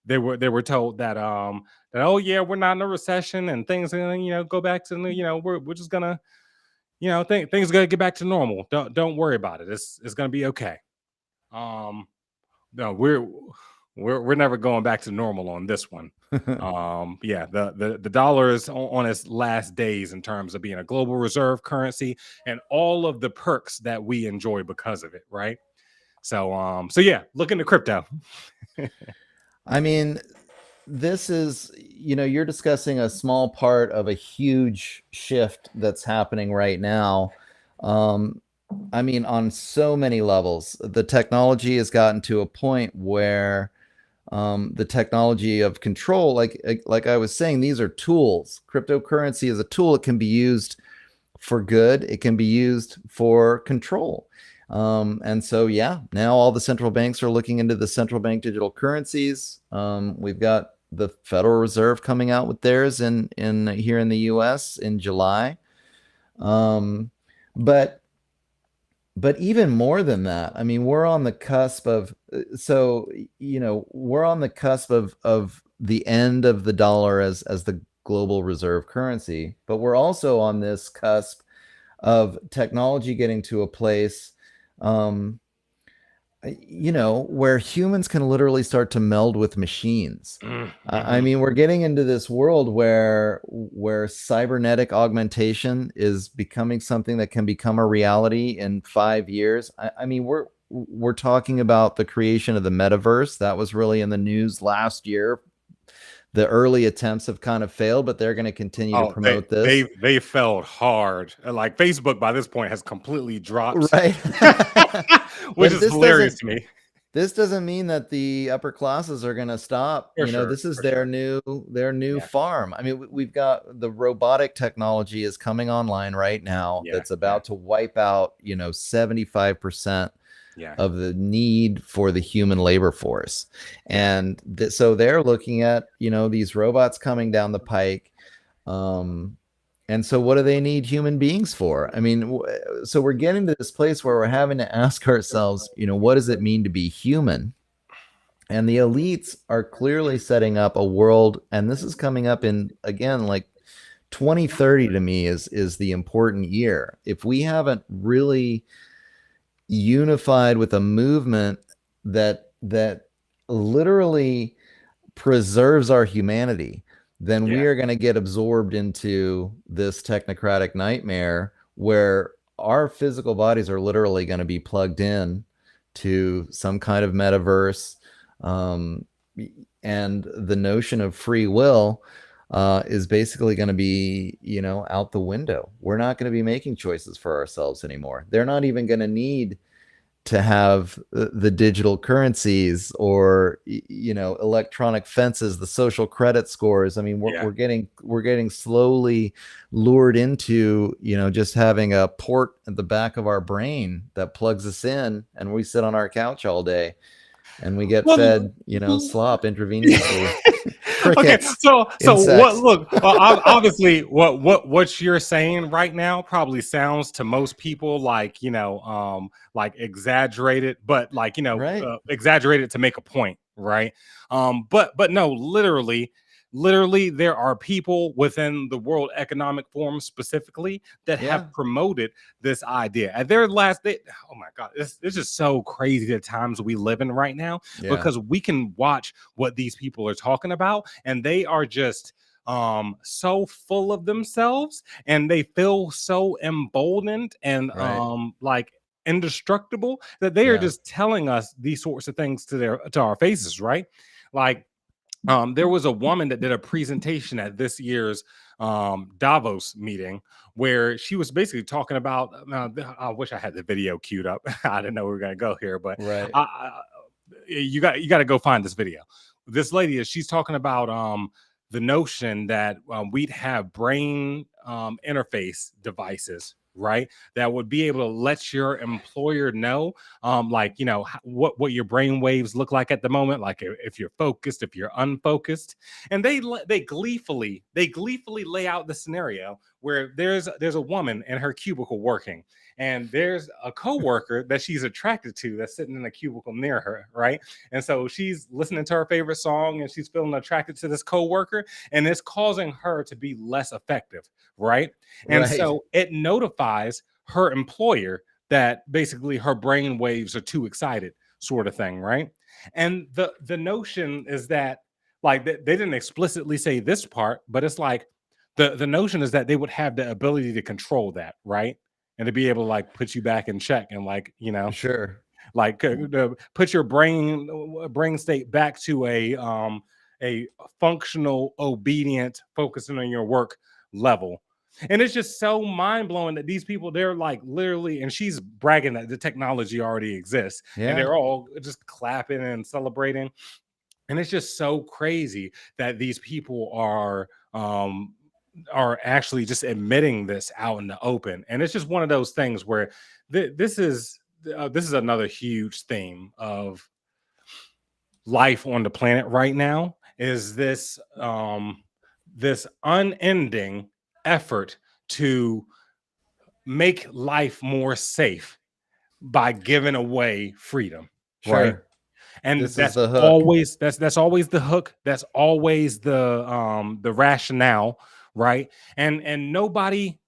They were told that that, oh yeah, we're not in a recession and things are gonna, go back to, we're just gonna, things are gonna get back to normal. Don't worry about it. It's gonna be okay. Um no, we're never going back to normal on this one. Yeah, the dollar is on its last days in terms of being a global reserve currency and all of the perks that we enjoy because of it, right? So yeah, look into crypto. I mean, this is, you're discussing a small part of a huge shift that's happening right now. I mean, on so many levels, the technology has gotten to a point where the technology of control, like I was saying, these are tools. Cryptocurrency is a tool. It can be used for good. It can be used for control. And so, yeah, now all the central banks are looking into the central bank digital currencies. We've got the Federal Reserve coming out with theirs in here in the U.S. in July. But even more than that, I mean, we're on the cusp of, we're on the cusp of the end of the dollar as the global reserve currency, but we're also on this cusp of technology getting to a place, where humans can literally start to meld with machines. I Mm-hmm. mean, we're getting into this world where cybernetic augmentation is becoming something that can become a reality in 5 years. I mean, we're talking about the creation of the metaverse. That was really in the news last year. The early attempts have kind of failed, but they're going to continue to Oh, they promote they this. they felt hard. Like Facebook by this point has completely dropped, Right. which But is hilarious to me. this doesn't mean that the upper classes are going to stop. For sure, This is for their sure. new Yeah, farm. I mean, we've got the robotic technology is coming online right now yeah, that's yeah, about to wipe out 75% yeah, of the need for the human labor force. yeah. And so they're looking at these robots coming down the pike. And so what do they need human beings for? I mean, so we're getting to this place where we're having to ask ourselves, what does it mean to be human? And the elites are clearly setting up a world, and this is coming up in, again, like 2030 to me is the important year. If we haven't really unified with a movement that literally preserves our humanity, then we Yeah. are going to get absorbed into this technocratic nightmare where our physical bodies are literally going to be plugged in to some kind of metaverse. Um, and the notion of free will is basically going to be, out the window. We're not going to be making choices for ourselves anymore. They're not even going to need to have the digital currencies or electronic fences, the social credit scores. I mean, Yeah. we're getting slowly lured into just having a port at the back of our brain that plugs us in, and we sit on our couch all day and we get Well, fed slop intravenously. okay, Crickets, so what? insects. Look, well, obviously, what you're saying right now probably sounds to most people like like exaggerated, but like Right. exaggerated to make a point, right? But no, literally, there are people within the World Economic Forum specifically that have Yeah. promoted this idea at their last day. Oh my God, it's just so crazy the times we live in right now, Yeah. because we can watch what these people are talking about and they are just so full of themselves and they feel so emboldened and Right. like indestructible that they are Yeah. just telling us these sorts of things to our faces, right? Like There was a woman that did a presentation at this year's Davos meeting where she was basically talking about. I wish I had the video queued up. I didn't know we were going to go here, but Right. you got to go find this video. This lady she's talking about the notion that we'd have brain interface devices, right, that would be able to let your employer know like, you know, what your brain waves look like at the moment, like if you're focused, if you're unfocused. And they gleefully lay out the scenario where there's a woman in her cubicle working, and there's a coworker that she's attracted to that's sitting in a cubicle near her, right? And so she's listening to her favorite song and she's feeling attracted to this coworker, and it's causing her to be less effective, right? And Right. so it notifies her employer that basically her brain waves are too excited, sort of thing, right? And the notion is that, like, they didn't explicitly say this part, but it's like the notion is that they would have the ability to control that, right? And to be able to like put you back in check and, like, you know, Sure. like put your brain state back to a functional, obedient, focusing on your work level. And it's just so mind-blowing that these people, they're like literally, and she's bragging that the technology already exists, and Yeah. they're all just clapping and celebrating. And it's just so crazy that these people are actually just admitting this out in the open. And it's just one of those things where this is another huge theme of life on the planet right now, is this unending effort to make life more safe by giving away freedom, right? Sure. And This is the hook. that's always the hook, that's always the rationale, right? And nobody,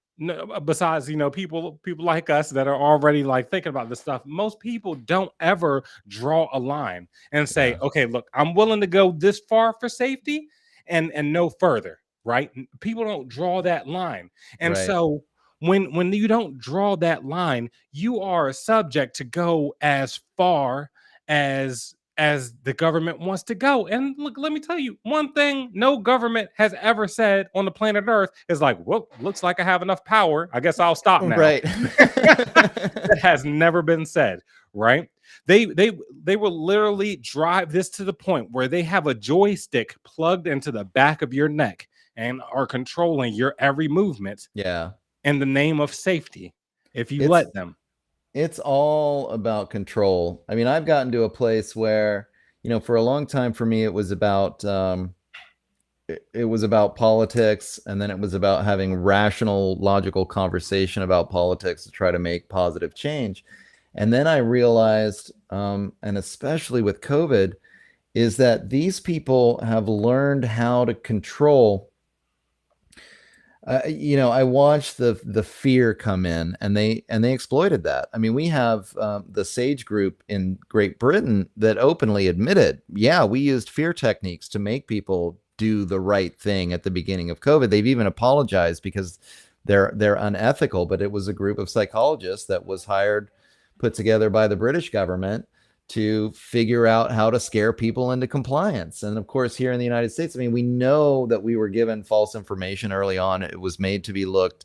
besides, you know, people like us that are already like thinking about this stuff, most people don't ever draw a line and say, Yeah. okay, look, I'm willing to go this far for safety and no further, right? People don't draw that line. And Right. so when you don't draw that line, you are subject to go as far as the government wants to go. And look, let me tell you one thing: no government has ever said on the planet Earth is like, well, looks like I have enough power, I guess I'll stop now. Right. That has never been said, right? They will literally drive this to the point where they have a joystick plugged into the back of your neck and are controlling your every movement Yeah. in the name of safety, if you It's let them. it's all about control. I mean, I've gotten to a place where, you know, for a long time for me, it was about it was about politics, and then it was about having rational, logical conversation about politics to try to make positive change. And then I realized, and especially with COVID, is that these people have learned how to control. You know, I watched the fear come in, and they exploited that. I mean, we have the Sage Group in Great Britain that openly admitted, yeah, we used fear techniques to make people do the right thing at the beginning of COVID. They've even apologized because they're unethical, but it was a group of psychologists that was hired, put together by the British government to figure out how to scare people into compliance. And of course, here in the United States, I mean, we know that we were given false information early on. It was made to be looked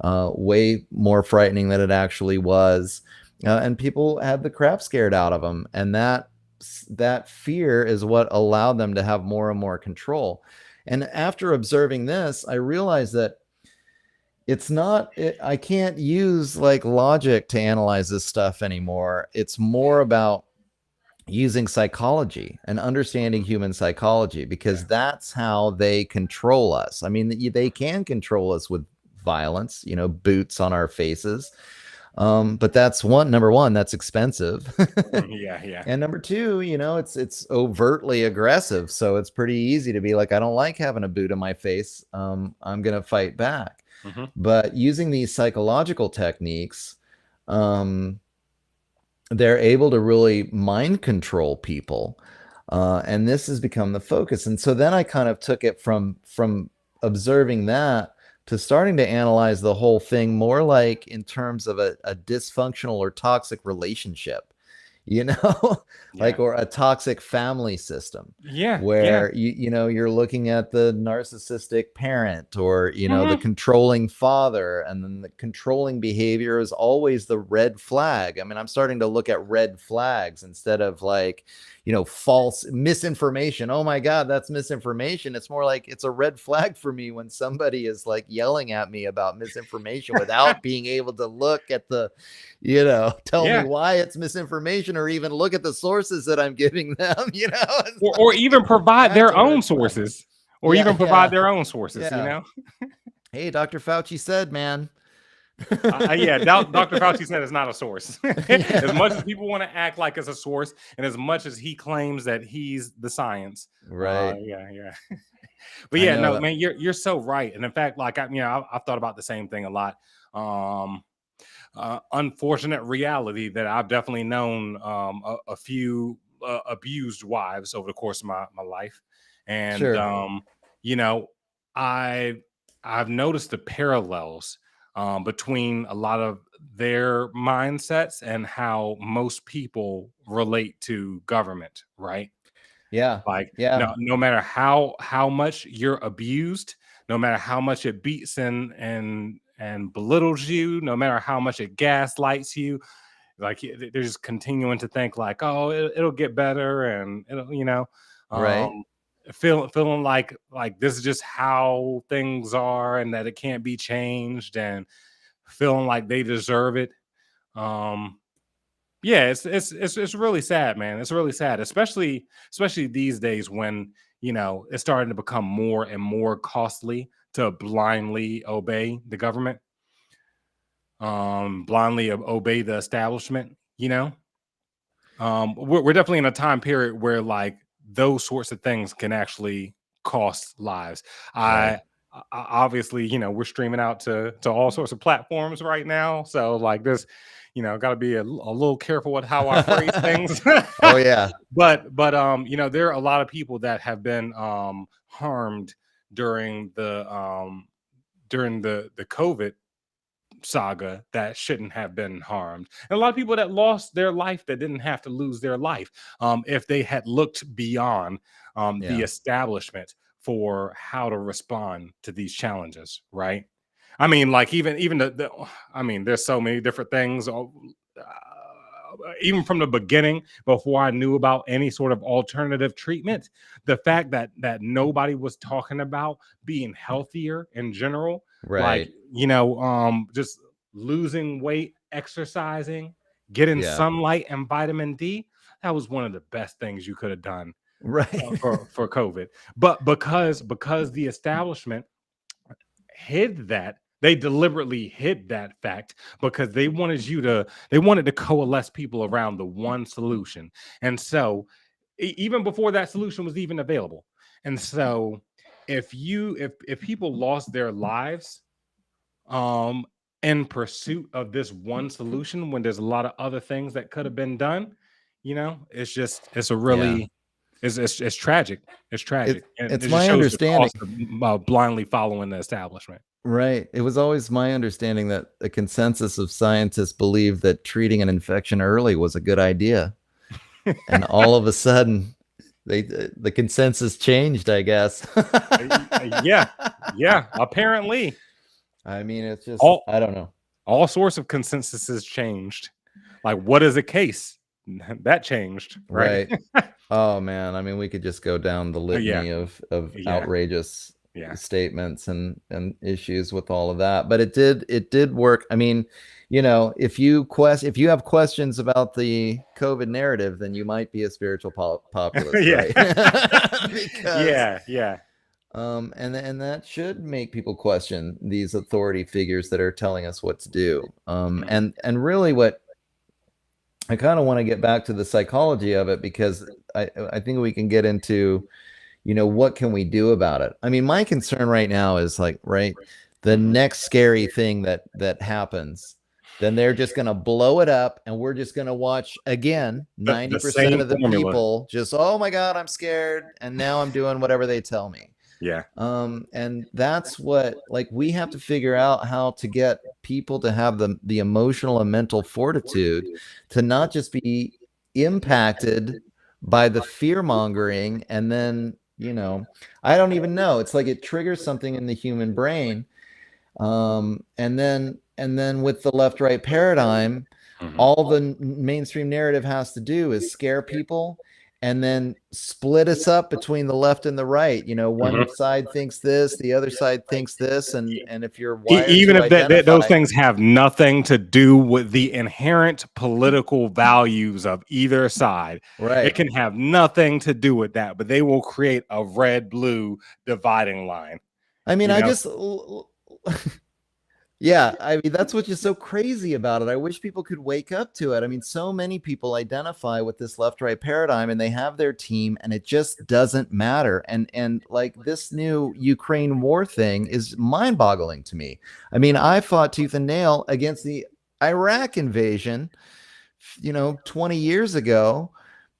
way more frightening than it actually was. And people had the crap scared out of them. And that fear is what allowed them to have more and more control. And after observing this, I realized that I can't use like logic to analyze this stuff anymore. It's more about using psychology and understanding human psychology, because that's how they control us. I mean, they can control us with violence, you know, boots on our faces. But that's number one, that's expensive. Yeah. And number two, you know, it's overtly aggressive. So it's pretty easy to be like, I don't like having a boot on my face. I'm going to fight back. Mm-hmm. But using these psychological techniques, they're able to really mind control people. And this has become the focus. And so then I kind of took it from observing that to starting to analyze the whole thing more like in terms of a dysfunctional or toxic relationship. you know, Yeah. like, or a toxic family system Yeah. Yeah. where you're looking at the narcissistic parent, or the Hmm. controlling father, and then the controlling behavior is always the red flag. I mean, I'm starting to look at red flags instead of like, false misinformation. Oh my god, that's misinformation. It's more like it's a red flag for me when somebody is like yelling at me about misinformation without being able to look at the, tell me Yeah. why it's misinformation, or even look at the sources that I'm giving them. It's Or like, even provide that's their a red own flag. sources. Or Yeah, even provide yeah, their own sources, you yeah. know? Hey, Dr. Fauci said, man. Yeah, Dr. Fauci said it's not a source. As much as Yeah. people want to act like it's a source, and as much as he claims that he's the science, Right. yeah, yeah. But I yeah, know no, that. man, you're so right. And in fact, like I've thought about the same thing a lot. Um, Unfortunate reality that I've definitely known a few abused wives over the course of my life, and Sure. you know, I I've noticed the parallels between a lot of their mindsets and how most people relate to government, right? Yeah. Like Yeah. no matter how much you're abused, no matter how much it beats and belittles you, no matter how much it gaslights you, like they're just continuing to think like, oh, it'll get better, and it'll, Right. um, feeling like this is just how things are, and that it can't be changed, and feeling like they deserve it. Um, yeah, it's really sad, man. It's really sad, especially these days when it's starting to become more and more costly to blindly obey the government, blindly obey the establishment. We're definitely in a time period where like those sorts of things can actually cost lives. Right. Obviously, we're streaming out to all sorts of platforms right now, so like this, got to be a little careful with how I phrase things. Oh yeah. But there are a lot of people that have been harmed during the COVID saga that shouldn't have been harmed, and a lot of people that lost their life that didn't have to lose their life if they had looked beyond the Yeah. establishment for how to respond to these challenges, right? I mean, like even I mean, there's so many different things. Even from the beginning, before I knew about any sort of alternative treatment, the fact that nobody was talking about being healthier in general, like Right. just losing weight, exercising, getting Yeah. sunlight and vitamin D, that was one of the best things you could have done Right. for COVID. But because the establishment hid that, they deliberately hid that fact because they wanted to coalesce people around the one solution. And so even before that solution was even available. And so if people lost their lives um in pursuit of this one solution when there's a lot of other things that could have been done, it's a Yeah. really it's tragic. It's It tragic, and it's it just my shows the understanding. cost of blindly following the establishment. Right. It was always my understanding that the consensus of scientists believed that treating an infection early was a good idea. And all of a sudden, the consensus changed, I guess. Yeah, yeah. Apparently, I mean, it's just, all I don't know. all sorts of consensuses changed. Like, what is a case? That changed, right? Right. Oh man, I mean, we could just go down the Yeah, litany of yeah, outrageous yeah. statements and issues with all of that. But it did work. I mean, if you have questions about the COVID narrative, then you might be a spiritual populist, Yeah. right? Because Yeah, yeah. and that should make people question these authority figures that are telling us what to do. Mhm. And really what I kind of want to get back to the psychology of it, because I think we can get into, what can we do about it? I mean, my concern right now is like, right, the Mhm. next scary thing that happens, then they're just going to blow it up, and we're just going to watch again The 90% same of the formula. people just, oh my god, I'm scared, and now I'm doing whatever they tell me. Yeah. And that's what, like, we have to figure out how to get people to have the emotional and mental fortitude to not just be impacted by the fear mongering, and then I don't even know. It's like it triggers something in the human brain, and then with the left right paradigm, Mhm. all the mainstream narrative has to do is scare people and then split us up between the left and the right. One Mhm. side thinks this, the other side thinks this, and if you're wired Even to if those identify. things have nothing to do with the inherent political values of either side, it Right. can have nothing to do with that, but they will create a red blue dividing line. I mean, You I know, just Yeah, I mean, that's what's just so crazy about it. I wish people could wake up to it. I mean, so many people identify with this left-right paradigm and they have their team and it just doesn't matter. And like this new Ukraine war thing is mind-boggling to me. I mean, I fought tooth and nail against the Iraq invasion, 20 years ago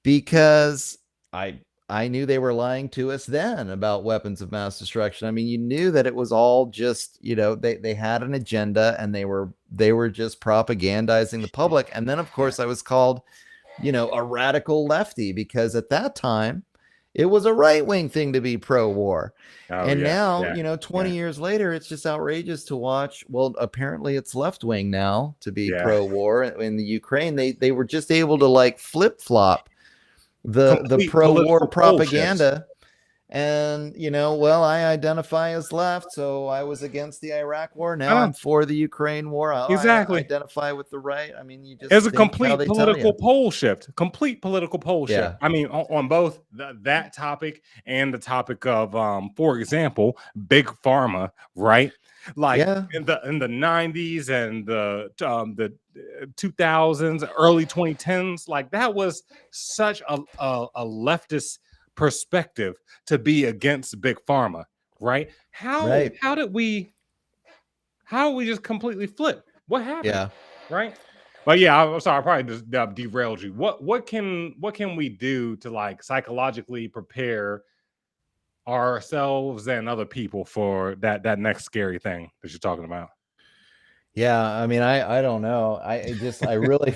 because I I knew they were lying to us then about weapons of mass destruction. I mean, you knew that it was all just, they had an agenda and they were just propagandizing the public. And then of course I was called, a radical lefty because at that time it was a right-wing thing to be pro-war. oh And yeah, now, yeah, 20 yeah, years later, it's just outrageous to watch. Well, apparently it's left-wing now to be yeah. pro-war in the Ukraine. They were just able to like flip-flop the Complete pro-war political pole shifts. propaganda. And well, I identify as left, so I was against the Iraq war. I Now know I'm for the Ukraine war. Oh, I exactly. identify with the right. I mean, you It's just a think how complete they tell political you. pole shift. Complete political pole shift. Yeah. I mean, on both that topic and the topic of, for example, big pharma, right? Like Yeah. in the 90s and the 2000s, early 2010s, like that was such a leftist perspective to be against big pharma, right? How Right. how did we how we just completely flip? What happened? Yeah. Right? But yeah, I'm sorry, I probably just derailed you. What can we do to like psychologically prepare ourselves and other people for that next scary thing that you're talking about? Yeah, I mean, I don't know. I really,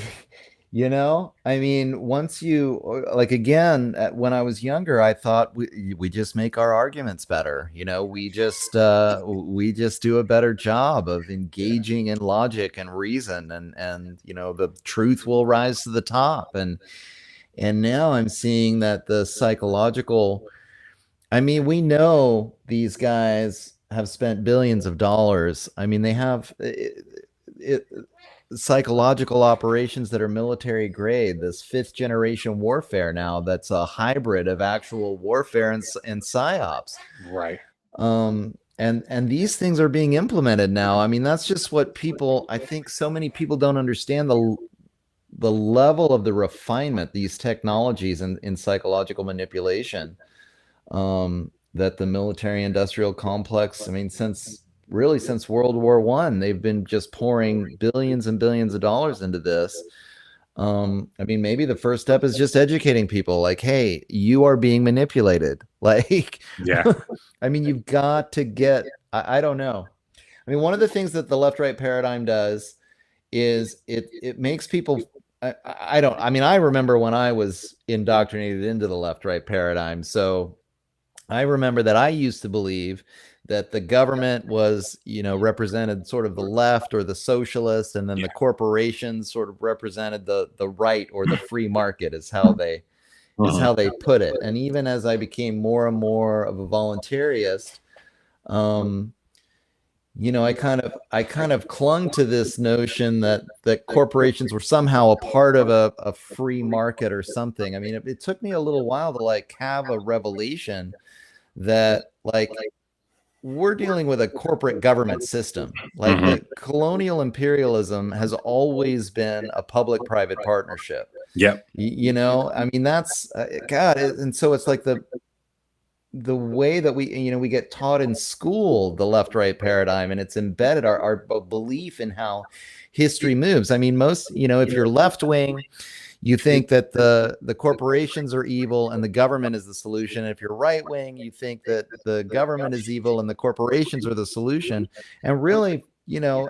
I mean, once you like again, when I was younger, I thought we just make our arguments better. We just do a better job of engaging in logic and reason, and the truth will rise to the top. And now I'm seeing that the psychological, I mean, we know these guys have spent billions of dollars. I mean, they have it, psychological operations that are military grade. This fifth generation warfare now that's a hybrid of actual warfare and psyops. Right. And these things are being implemented now. I mean, that's just what people. I think so many people don't understand the level of the refinement these technologies in psychological manipulation, that the military industrial complex, I mean, since World War One, they've been just pouring billions and billions of dollars into this. I mean, maybe the first step is just educating people like, hey, you are being manipulated. Like, Yeah. I mean, you've got to get, I don't know. I mean, one of the things that the left right paradigm does is it makes people, I don't, I mean, I remember when I was indoctrinated into the left right paradigm. So I remember that I used to believe that the government was, represented sort of the left or the socialist, and then the corporations sort of represented the right or the free market is how they put it. And even as I became more and more of a voluntarist, um, I kind of clung to this notion that corporations were somehow a part of a free market or something. I mean, it took me a little while to like have a revelation that like we're dealing with a corporate government system. Like Hmm. the colonial imperialism has always been a public-private partnership. Yep. I mean, that's God. And so it's like the way that we get taught in school the left right paradigm, and it's embedded our belief in how history moves. I mean, most, if you're left wing, you think that the corporations are evil and the government is the solution. If you're right wing, you think that the government is evil and the corporations are the solution. And really,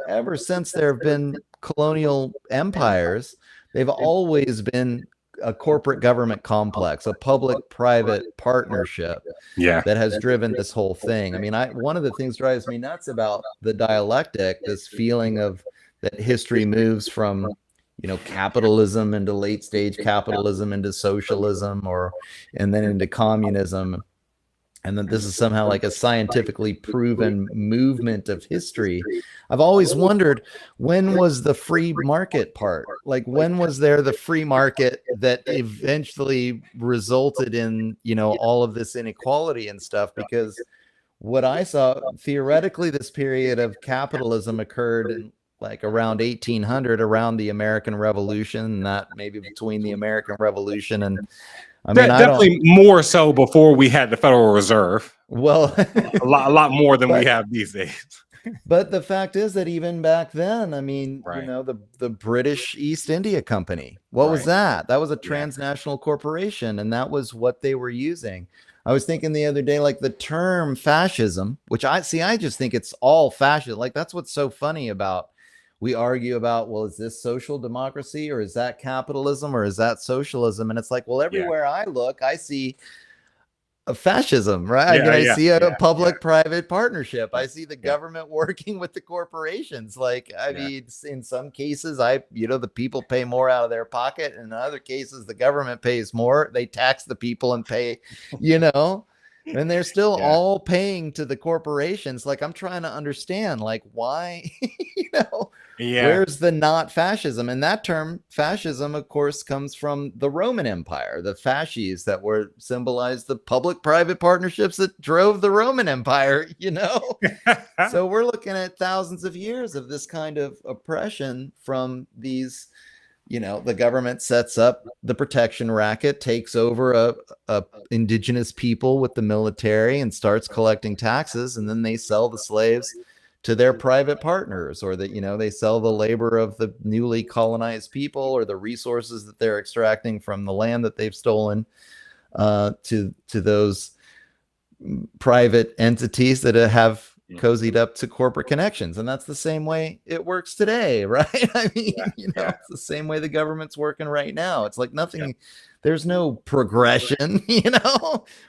ever since there have been colonial empires, they've always been a corporate government complex, a public-private partnership Yeah. that has driven this whole thing. I mean, one of the things drives me nuts about the dialectic, this feeling of that history moves from, capitalism into late stage capitalism into socialism, and then into communism, and that this is somehow like a scientifically proven movement of history. I've always wondered, when was the free market part? Like, when was there the free market that eventually resulted in, all of this inequality and stuff? Because what I saw, theoretically, this period of capitalism occurred in like around 1800, around the American Revolution, not maybe between the American Revolution and, I mean, I don't, Definitely more so before we had the Federal Reserve. well, A lot more than we but have these days. but the fact is that even back then, I mean, Right. the British East India Company, what was Right. that? That was a Yeah. transnational corporation, and that was what they were using. I was thinking the other day, like the term fascism, which I just think it's all fascist. Like, that's what's so funny about, we argue about, well, is this social democracy, or is that capitalism, or is that socialism? And it's like, well, Yeah. everywhere I look, I see a fascism, right? I Yeah. mean, I Yeah. see a Yeah. public-private partnership. I see the Yeah. government working with the corporations. Like, I Yeah. mean, in some cases, the people pay more out of their pocket, and in other cases, the government pays more. They tax the people and pay, and they're still Yeah. all paying to the corporations. Like, I'm trying to understand, like, why, Yeah. where's the not fascism? And that term fascism, of course, comes from the Roman Empire, the fasces that were symbolized the public-private partnerships that drove the Roman Empire, So we're looking at thousands of years of this kind of oppression from these, the government sets up the protection racket, takes over a indigenous people with the military and starts collecting taxes, and then they sell the slaves to their private partners, or that, they sell the labor of the newly colonized people, or the resources that they're extracting from the land that they've stolen, to those private entities that have cozied up to corporate connections. And that's the same way it works today, right? I mean, it's the same way the government's working right now. It's like nothing, there's no progression,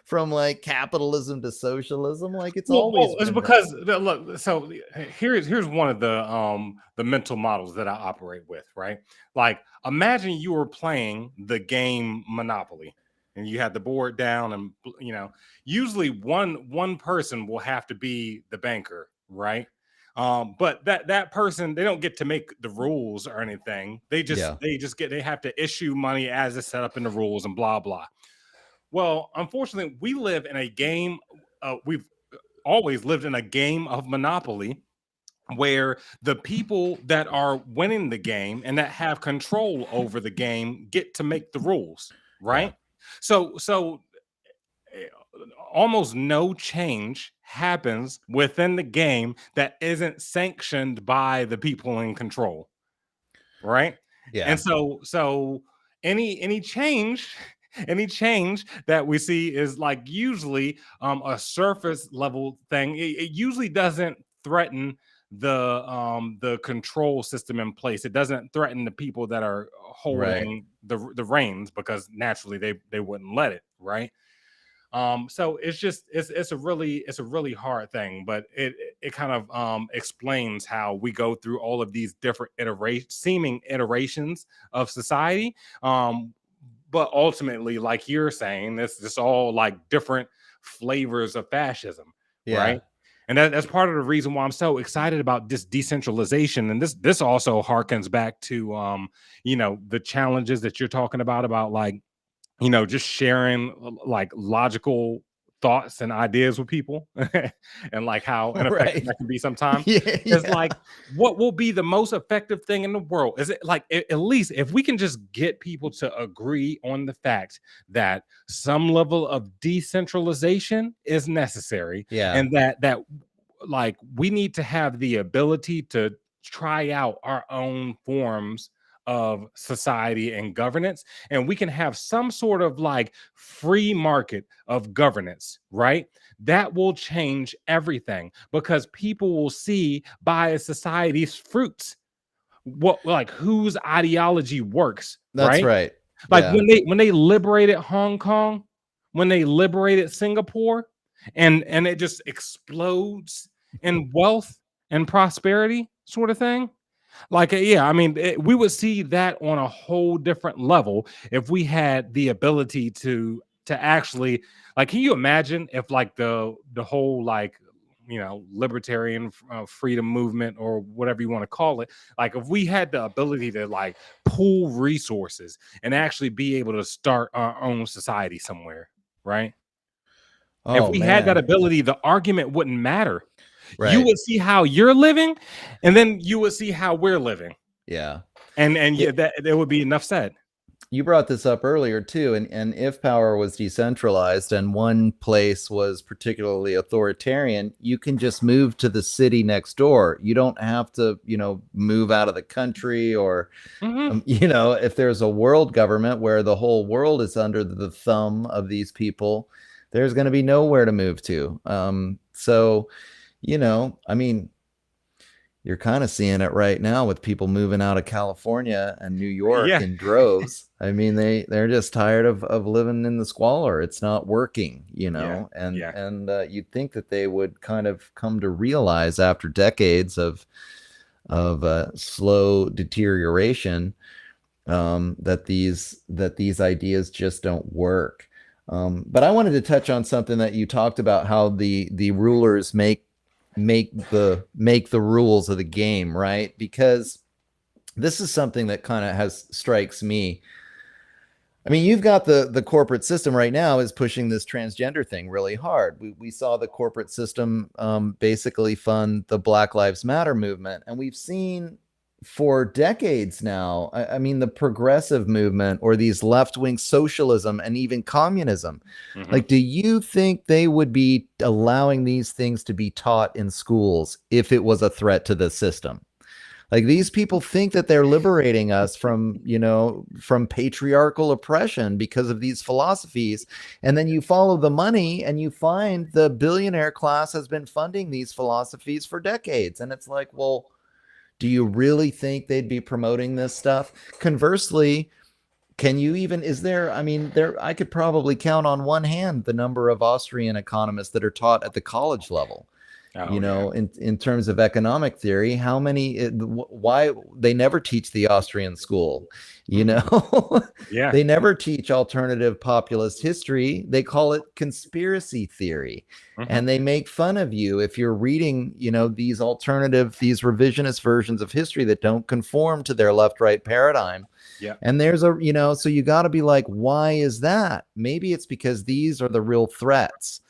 from like capitalism to socialism. Like, it's always it's been because look, so here's one of the mental models that I operate with, right? Like, imagine you were playing the game Monopoly, and you had the board down, and usually one person will have to be the banker, right? But that person, they don't get to make the rules or anything. They have to issue money as it's set up in the rules and blah blah. Well, unfortunately, we live in a game. We've always lived in a game of Monopoly, where the people that are winning the game and that have control over the game get to make the rules, right? So almost no change happens within the game that isn't sanctioned by the people in control, right? Yeah. And so any change that we see is like usually a surface level thing. It usually doesn't threaten the control system in place. It doesn't threaten the people that are holding the reins, because naturally they wouldn't let it, right? So it's a really hard thing, but it kind of explains how we go through all of these different seeming iterations of society. But ultimately, like you're saying, this all like different flavors of fascism, right? And that's part of the reason why I'm so excited about this decentralization. And this also harkens back to the challenges that you're talking about like, just sharing like logical thoughts and ideas with people and like how ineffective that can be sometimes. It's like, what will be the most effective thing in the world? Is it like, at least if we can just get people to agree on the fact that some level of decentralization is necessary, and that like we need to have the ability to try out our own forms of society and governance, and we can have some sort of like free market of governance, right? That will change everything, because people will see by a society's fruits what, like, whose ideology works. That's right. Like Yeah. when they liberated Hong Kong, when they liberated Singapore, and it just explodes in wealth and prosperity, sort of thing. Like, yeah, I mean, we would see that on a whole different level if we had the ability to actually, like, can you imagine if like the whole like libertarian freedom movement or whatever you want to call it, like if we had the ability to like pool resources and actually be able to start our own society somewhere, right? If Oh we had that man. ability, the argument wouldn't matter. You Right. would see how you're living, and then you would see how we're living, Yeah. and Yeah. yeah, that there would be enough said. You brought this up earlier too, and if power was decentralized and one place was particularly authoritarian, you can just move to the city next door. You don't have to, move out of the country or, Hmm. if there's a world government where the whole world is under the thumb of these people, there's going to be nowhere to move to. So, I mean, you're kind of seeing it right now with people moving out of California and New York Yeah, in droves. I mean, they're just tired of living in the squalor. It's not working, yeah, and yeah, you'd think that they would kind of come to realize after decades of slow deterioration, that these ideas just don't work. But I wanted to touch on something that you talked about, how the rulers make the rules of the game, right? Because this is something that kind of has strikes me. I mean, you've got the corporate system right now is pushing this transgender thing really hard. We saw the corporate system basically fund the Black Lives Matter movement, and we've seen for decades now. I mean, the progressive movement or these left wing socialism and even communism. hmm Like, do you think they would be allowing these things to be taught in schools if it was a threat to the system? Like, these people think that they're liberating us from patriarchal oppression because of these philosophies. And then you follow the money and you find the billionaire class has been funding these philosophies for decades. And it's like, well, do you really think they'd be promoting this stuff? Conversely, can you even, is there, I mean, I could probably count on one hand the number of Austrian economists that are taught at the college level, Oh yeah. in terms of economic theory. How many, why they never teach the Austrian school, Hmm. Yeah. they never teach alternative populist history. They call it conspiracy theory. Hmm. And they make fun of you if you're reading, these these revisionist versions of history that don't conform to their left right paradigm. Yeah. And so you got to be like, why is that? Maybe it's because these are the real threats,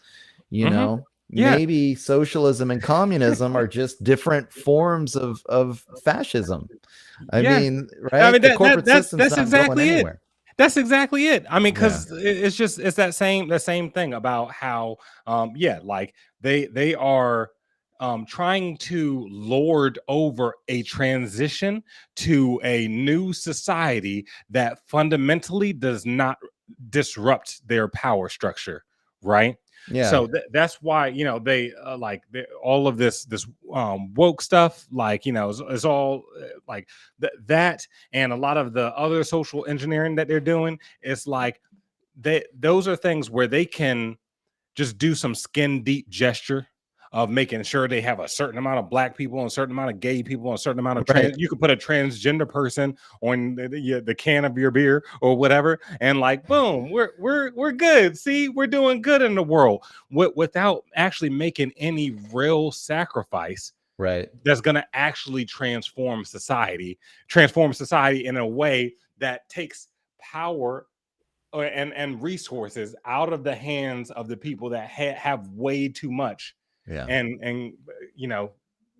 you Hmm. know? Yeah. Maybe socialism and communism are just different forms of fascism. I Yeah. mean, I mean right? The corporate system's that's not going exactly it. anywhere. That's exactly it. I mean, Yeah. because it's that same thing about how yeah, like they are trying to lord over a transition to a new society that fundamentally does not disrupt their power structure, right? Yeah. So that's why they all of this woke stuff, like is all like that, and a lot of the other social engineering that they're doing. It's like those are things where they can just do some skin deep gesture of making sure they have a certain amount of black people and a certain amount of gay people and a certain amount of Right. trans. You could put a transgender person on the can of your beer or whatever, and like boom, we're good. See, we're doing good in the world without actually making any real sacrifice Right. that's going to actually transform society in a way that takes power and resources out of the hands of the people that have way too much, Yeah. and you know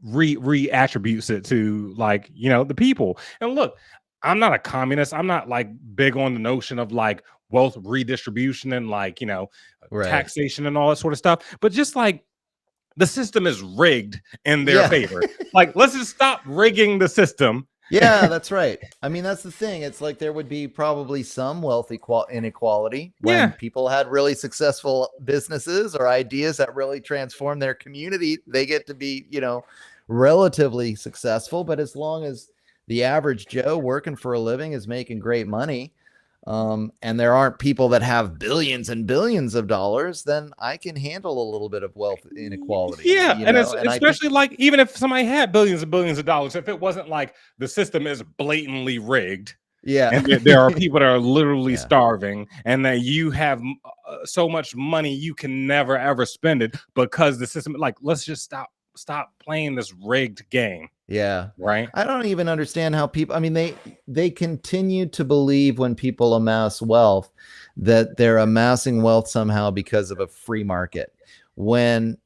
re attributes it to like the people. And look, I'm not a communist. I'm not like big on the notion of like wealth redistribution and like Right. taxation and all that sort of stuff, but just like the system is rigged in their Yeah. favor. Like, let's just stop rigging the system. Yeah, that's right. I mean, that's the thing. It's like there would be probably some wealth inequality when Yeah. people had really successful businesses or ideas that really transform their community. They get to be, relatively successful. But as long as the average Joe working for a living is making great money, and there aren't people that have billions and billions of dollars, then I can handle a little bit of wealth inequality, Yeah, you and it's know? And I think, especially like even if somebody had billions and billions of dollars, if it wasn't like the system is blatantly rigged yeah, and there are people that are literally yeah, starving and that you have so much money you can never ever spend it because the system, like, let's just stop playing this rigged game, yeah. right? I don't even understand how people, I mean, they continue to believe when people amass wealth that they're amassing wealth somehow because of a free market, when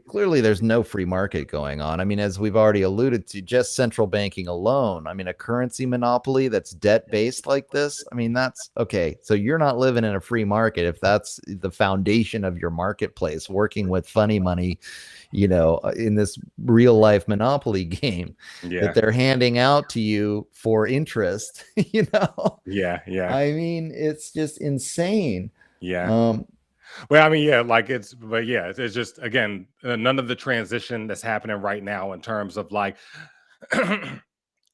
clearly there's no free market going on. I mean, as we've already alluded to, just central banking alone, I mean, a currency monopoly that's debt based like this, I mean, that's okay. So you're not living in a free market if that's the foundation of your marketplace, working with funny money, in this real life monopoly game that Yeah, they're handing out to you for interest. yeah, I mean, it's just insane. yeah. um Well, I mean, yeah, like but yeah, it's just again, none of the transition that's happening right now in terms of like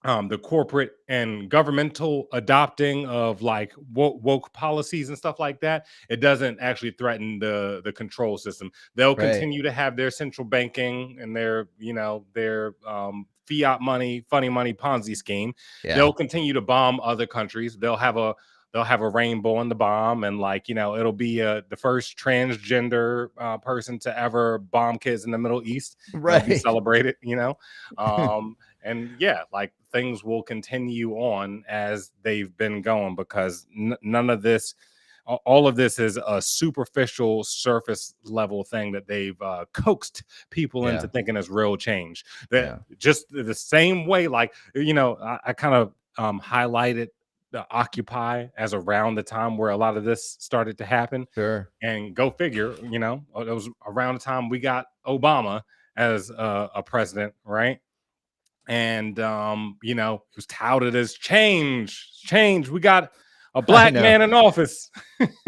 the corporate and governmental adopting of like woke policies and stuff like that, it doesn't actually threaten the control system. They'll right. continue to have their central banking and their fiat money, funny money Ponzi scheme. Yeah. They'll continue to bomb other countries. They'll have a rainbow on the bomb, and like it'll be the first transgender person to ever bomb kids in the Middle East. It'll be Right. celebrated, and yeah, like things will continue on as they've been going because none of this, all of this is a superficial surface level thing that they've coaxed people into Yeah. thinking is real change. That Yeah. just the same way, like, I kind of highlighted the Occupy as around the time where a lot of this started to happen. Sure. And go figure, it was around the time we got Obama as a president, right? And he was touted as change. We got a I black know. man in office. Don't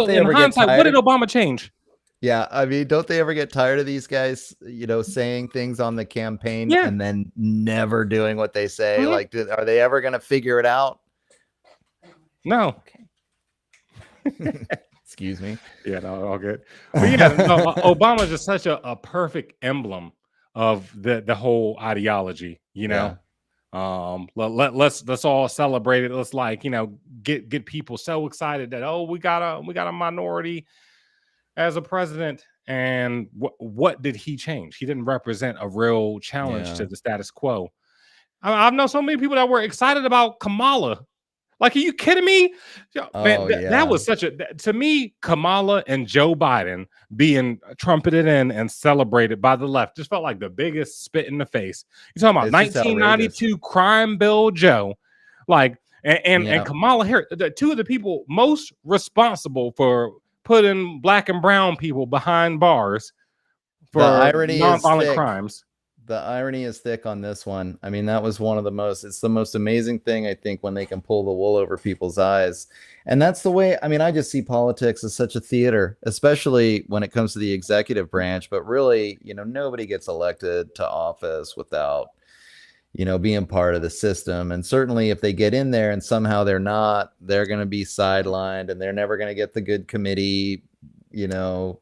they In ever get hindsight, what did tired? Obama change? Yeah, I mean, don't they ever get tired of these guys, saying things on the campaign Yeah. and then never doing what they say? Mhm. Like, are they ever going to figure it out? No. Excuse me. Yeah, no, all good. But yeah, no, Obama is just such a perfect emblem of the whole ideology, Yeah. Let's all celebrate it. Let's like, get people so excited that, oh, we got a minority as a president. And what did he change? He didn't represent a real challenge Yeah. to the status quo. I've known so many people that were excited about Kamala. Like, are you kidding me? Yo, man, Oh, that yeah. was to me, Kamala and Joe Biden being trumpeted in and celebrated by the left just felt like the biggest spit in the face. You're talking about It's just outrageous. 1992 crime bill Joe, like, and Yeah. Kamala Harris, the two of the people most responsible for putting black and brown people behind bars The for irony is nonviolent thick. crimes. The irony is thick on this one. I mean, that was one of it's the most amazing thing, I think, when they can pull the wool over people's eyes. And that's the way, I mean, I just see politics as such a theater, especially when it comes to the executive branch. But really, nobody gets elected to office without, being part of the system. And certainly if they get in there and somehow they're not, they're going to be sidelined and they're never going to get the good committee, Saw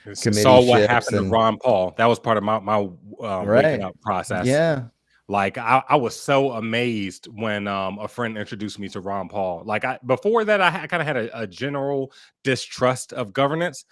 what committeeships happened to and Ron Paul. That was part of my waking right. up process. Yeah. Like I was so amazed when a friend introduced me to Ron Paul. Like before that, I kind of had a general distrust of governments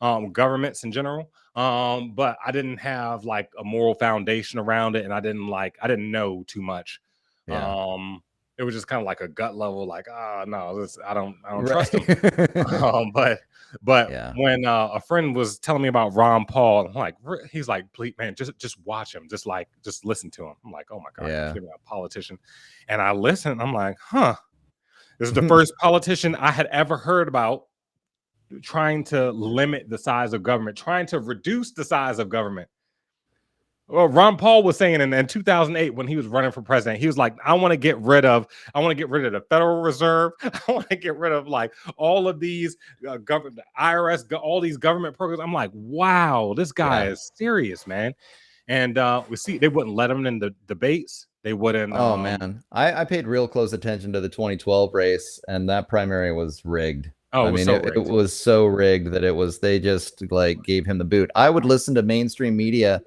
in general. But I didn't have like a moral foundation around it, and I didn't know too much. Yeah. It was just kind of like a gut level, like, no, I don't trust him. Right. But Yeah. when a friend was telling me about Ron Paul, I'm like, he's like, please, man, just watch him, just listen to him. I'm like, oh my god, you're Yeah. kidding me, a politician. And I listened. I'm like, huh, this is the first politician I had ever heard about trying to limit the size of government, trying to reduce the size of government. Well, Ron Paul was saying in 2008 when he was running for president, he was like, I want to get rid of the Federal Reserve. I want to get rid of like all of these government, IRS, all these government programs. I'm like, wow, this guy Yeah. is serious, man. And we see they wouldn't let him in the debates. They wouldn't. Oh man, I paid real close attention to the 2012 race, and that primary was rigged. Oh, I it was mean, so it rigged. was so rigged that it was they just like gave him the boot. I would listen to mainstream media,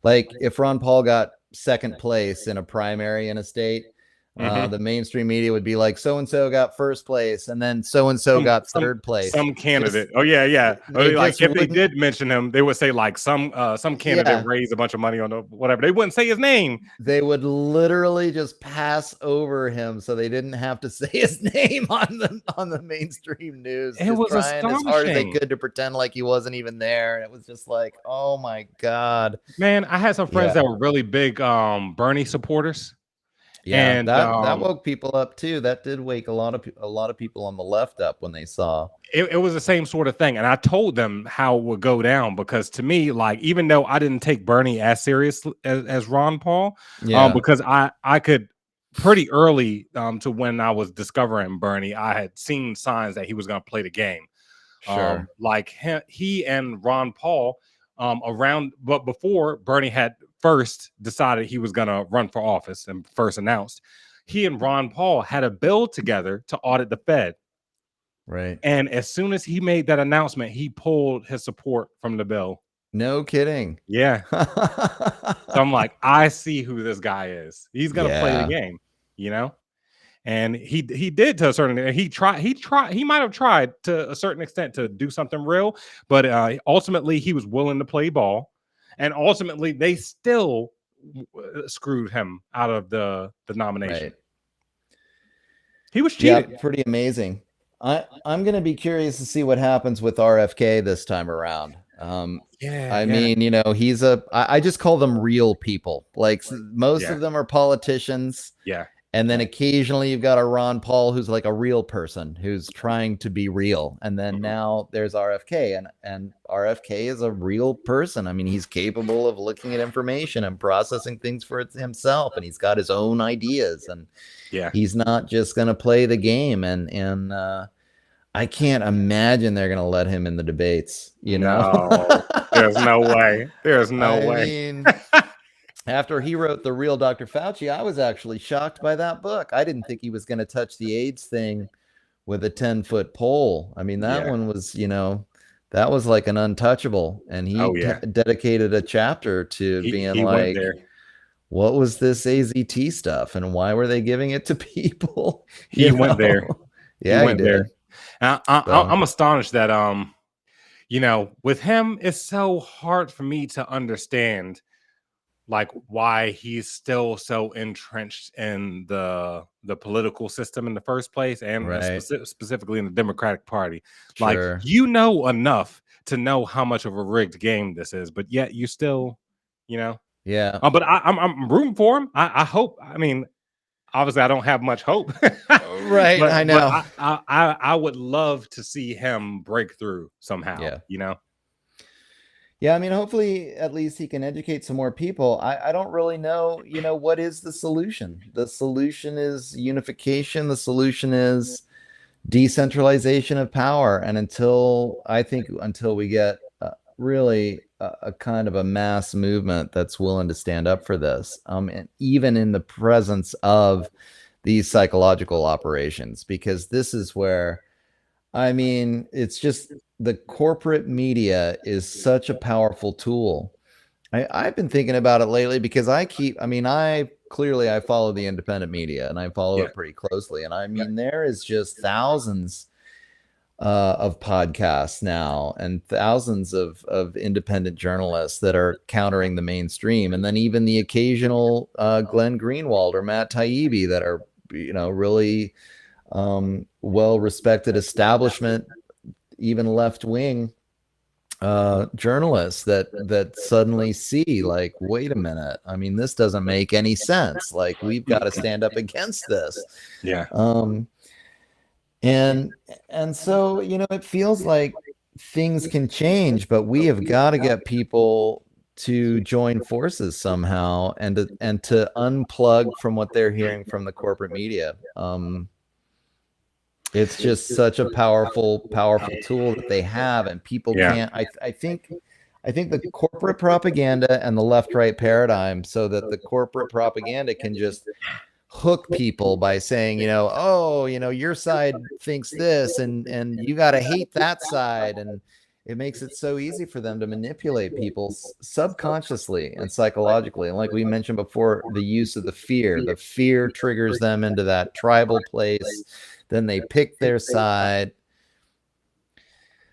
like if Ron Paul got second place in a primary in a state, Hmm. the mainstream media would be like, so and so got first place, and then so and so got third place. Some Just candidate. Oh yeah, yeah. they Like just if they wouldn't. did mention him, they would say like some candidate Yeah, raised a bunch of money on the whatever. They wouldn't say his name. they would literally just pass over him so they didn't have to say his name on the mainstream news, It just was trying as hard as they astonishing. could to pretend like he wasn't even there. And it was just like, oh my God. Man, I had some friends Yeah. that were really big Bernie supporters. Yeah, And that woke people up too. That did wake a lot of people on the left up when they saw. it was the same sort of thing. And I told them how it would go down because to me, like, even though I didn't take Bernie as serious as Ron Paul, Yeah, because I could pretty early to when I was discovering Bernie, I had seen signs that he was going to play the game. sure. Like he and Ron Paul but before Bernie had first decided he was going to run for office and first announced, he and Ron Paul had a bill together to audit the Fed. Right. And as soon as he made that announcement, he pulled his support from the bill. No kidding. Yeah. So I'm like, I see who this guy is. He's gonna play the Yeah. game, you know. And he did to a certain extent. He might have tried to a certain extent to do something real, but ultimately he was willing to play ball, and ultimately they still screwed him out of the nomination. Right. He was Yeah, cheated. pretty amazing. I'm gonna be curious to see what happens with RFK this time around. Yeah, I yeah, mean, you know, I just call them real people. Like most yeah, of them are politicians, yeah. and then occasionally you've got a Ron Paul who's like a real person who's trying to be real. And then Mhm. now there's RFK, and RFK is a real person. I mean, he's capable of looking at information and processing things for himself, and he's got his own ideas, and Yeah. he's not just going to play the game. And I can't imagine they're going to let him in the debates, you know? No, there's no way. There's no I way. mean, after he wrote The Real Dr. Fauci, I was actually shocked by that book. I didn't think he was going to touch the AIDS thing with a 10-foot pole. I mean, that Yeah. one was, you know, that was like an untouchable. And he Oh yeah. dedicated a chapter to being He went like, there. what was this AZT stuff and why were they giving it to people? He You went there. know? He Yeah, he went there. did. And So, I'm astonished that you know, with him, it's so hard for me to understand like why he's still so entrenched in the political system in the first place, and right. specifically in the Democratic Party. Like, Sure. you know enough to know how much of a rigged game this is, but yet you still, you know. Yeah. But I'm rooting for him. I hope. I mean, obviously, I don't have much hope, Right. I but know. I would love to see him break through somehow. Yeah. You know. Yeah, I mean, hopefully at least he can educate some more people. I don't really know, you know, what is the solution? The solution is unification. The solution is decentralization of power. And I think until we get really a kind of a mass movement that's willing to stand up for this, and even in the presence of these psychological operations, because this is where, I mean, it's just the corporate media is such a powerful tool. I've been thinking about it lately because I mean, I follow the independent media and I follow Yeah. it pretty closely. And I mean, there is just thousands of podcasts now and thousands of independent journalists that are countering the mainstream. And then even the occasional Glenn Greenwald or Matt Taibbi that are, you know, really well respected establishment, even left wing journalists that suddenly see like, wait a minute, I mean, this doesn't make any sense, like we've got to stand up against this. Yeah. And so, you know, it feels like things can change, but we have got to get people to join forces somehow and to unplug from what they're hearing from the corporate media. It's just such a powerful tool that they have, and people Yeah. can't. I think I think the corporate propaganda and the left-right paradigm, so that the corporate propaganda can just hook people by saying, oh, your side thinks this, and you got to hate that side, and it makes it so easy for them to manipulate people subconsciously and psychologically. And like we mentioned before, the use of the fear triggers them into that tribal place. Then they pick their side.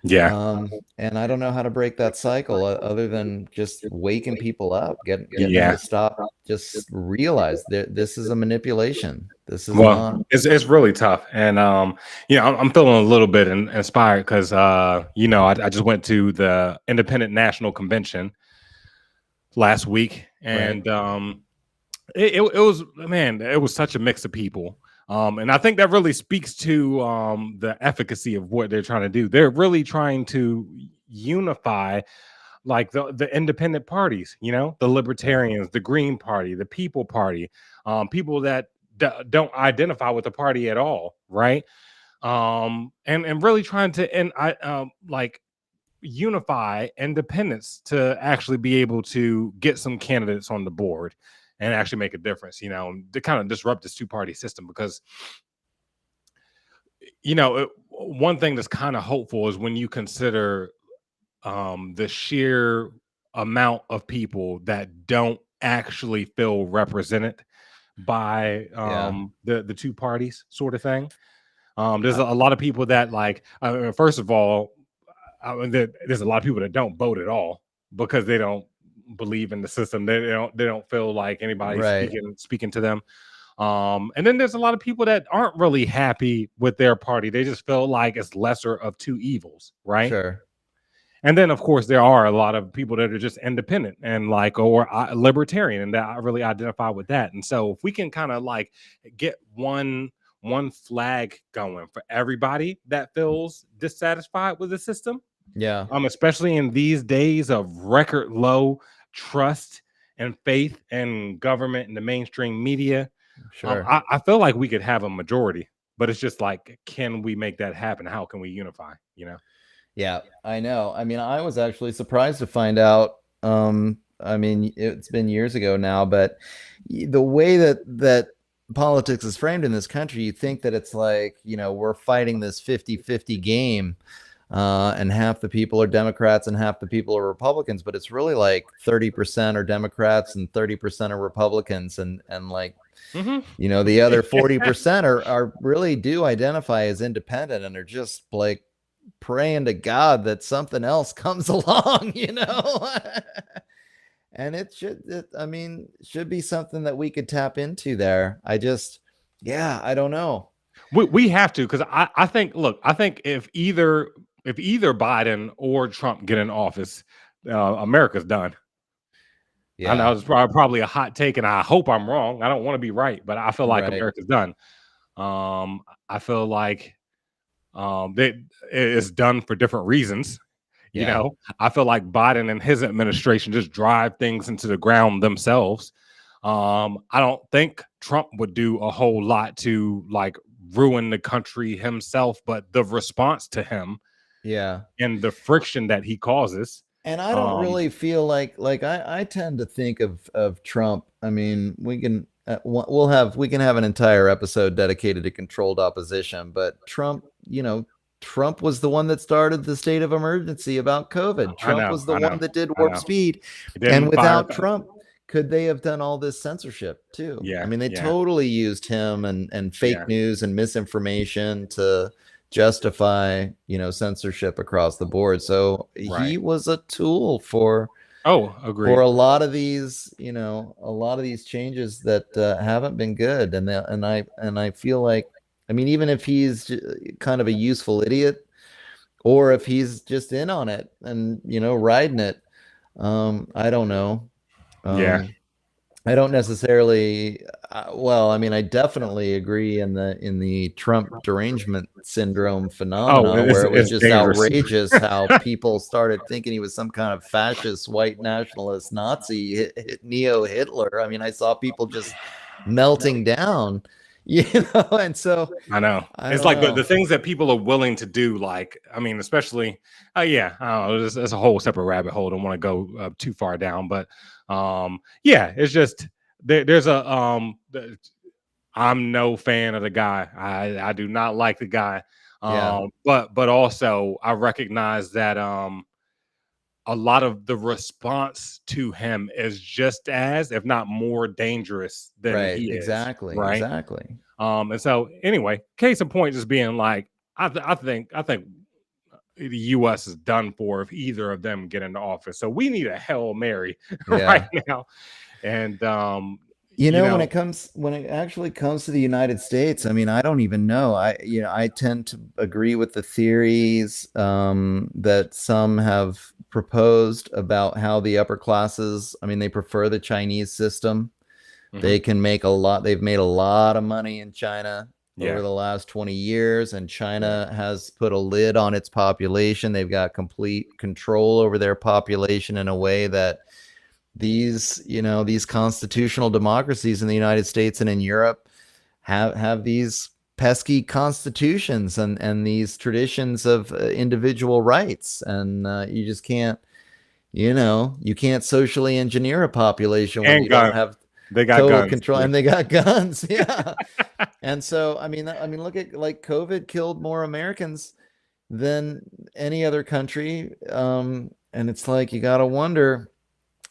Yeah. And I don't know how to break that cycle other than just waking people up, getting them Yeah. to stop, just realize that this is a manipulation. This is Well, not. it's really tough, and I'm feeling a little bit inspired because I just went to the Independent National Convention last week, and it was, man, it was such a mix of people. And I think that really speaks to the efficacy of what they're trying to do. They're really trying to unify like the independent parties, the libertarians, the Green Party, the People Party, people that don't identify with the party at all, right? And really trying to like unify independents to actually be able to get some candidates on the board and actually make a difference, to kind of disrupt this two-party system. Because one thing that's kind of hopeful is when you consider the sheer amount of people that don't actually feel represented by the two parties, sort of thing. There's a lot of people that, like, first of all, there's a lot of people that don't vote at all because they don't believe in the system. They don't feel like anybody's speaking to them. And then there's a lot of people that aren't really happy with their party. They just feel like it's lesser of two evils, right? Sure. And then, of course, there are a lot of people that are just independent and or libertarian, and that I really identify with that. And so, if we can kind of like get one flag going for everybody that feels dissatisfied with the system, especially in these days of record low trust and faith in government and the mainstream media, I feel like we could have a majority. But it's just like, can we make that happen? How can we unify? Yeah, I know. I mean, I was actually surprised to find out. I mean, it's been years ago now, but the way that politics is framed in this country, you think that it's like, we're fighting this 50-50 game, and half the people are Democrats and half the people are Republicans, but it's really like 30% are Democrats and 30% are Republicans, and like, the other 40% are really do identify as independent, and are just like praying to God that something else comes along, and it should be something that we could tap into there. I don't know. We have to, because I think if either Biden or Trump get in office, America's done. Yeah. I know it's probably a hot take, and I hope I'm wrong. I don't want to be right, but I feel like America's done. I feel like it's done for different reasons. I feel like Biden and his administration just drive things into the ground themselves. I don't think Trump would do a whole lot to like ruin the country himself, but the response to him, and the friction that he causes. And I don't really feel like I tend to think of Trump. I mean, we can have an entire episode dedicated to controlled opposition, but Trump was the one that started the state of emergency about COVID. Trump was the one that did warp speed. And without Trump, could they have done all this censorship too? I mean, they totally used him and fake news and misinformation to justify, censorship across the board. So he was a tool for for a lot of these, changes that haven't been good. And I feel like, I mean, even if he's kind of a useful idiot, or if he's just in on it and, riding it, I don't know. I don't necessarily. I definitely agree in the Trump derangement syndrome phenomenon, where it was just dangerous. Outrageous how people started thinking he was some kind of fascist, white nationalist, Nazi, neo Hitler. I mean, I saw people just melting down, you know, and so I know. I It's don't like know. the things that people are willing to do. Like, I mean, especially, yeah, I don't know. That's a whole separate rabbit hole. Don't want to go too far down, but yeah, it's just there's a I'm no fan of the guy. I do not like the guy. Yeah, But also I recognize that a lot of the response to him is just as, if not more, dangerous than right. he is. Exactly. Right. Exactly. And so anyway, case in point, just being like, I think the U.S. is done for if either of them get into office. So we need a Hail Mary right Yeah. now. And You you know, know, when it actually comes to the United States, I mean, I don't even know. I tend to agree with the theories that some have proposed about how the upper classes, I mean, they prefer the Chinese system. mhm, They can make a lot. They've made a lot of money in China over yeah, the last 20 years, and yeah, China has put a lid on its population. They've got complete control over their population in a way that these constitutional democracies in the United States and in Europe have these pesky constitutions and these traditions of individual rights, and you just can't, you can't socially engineer a population when and you don't guns. have They got total guns control, too. and they got guns. Yeah. And so I mean look at, like, COVID killed more Americans than any other country, and it's like you got to wonder,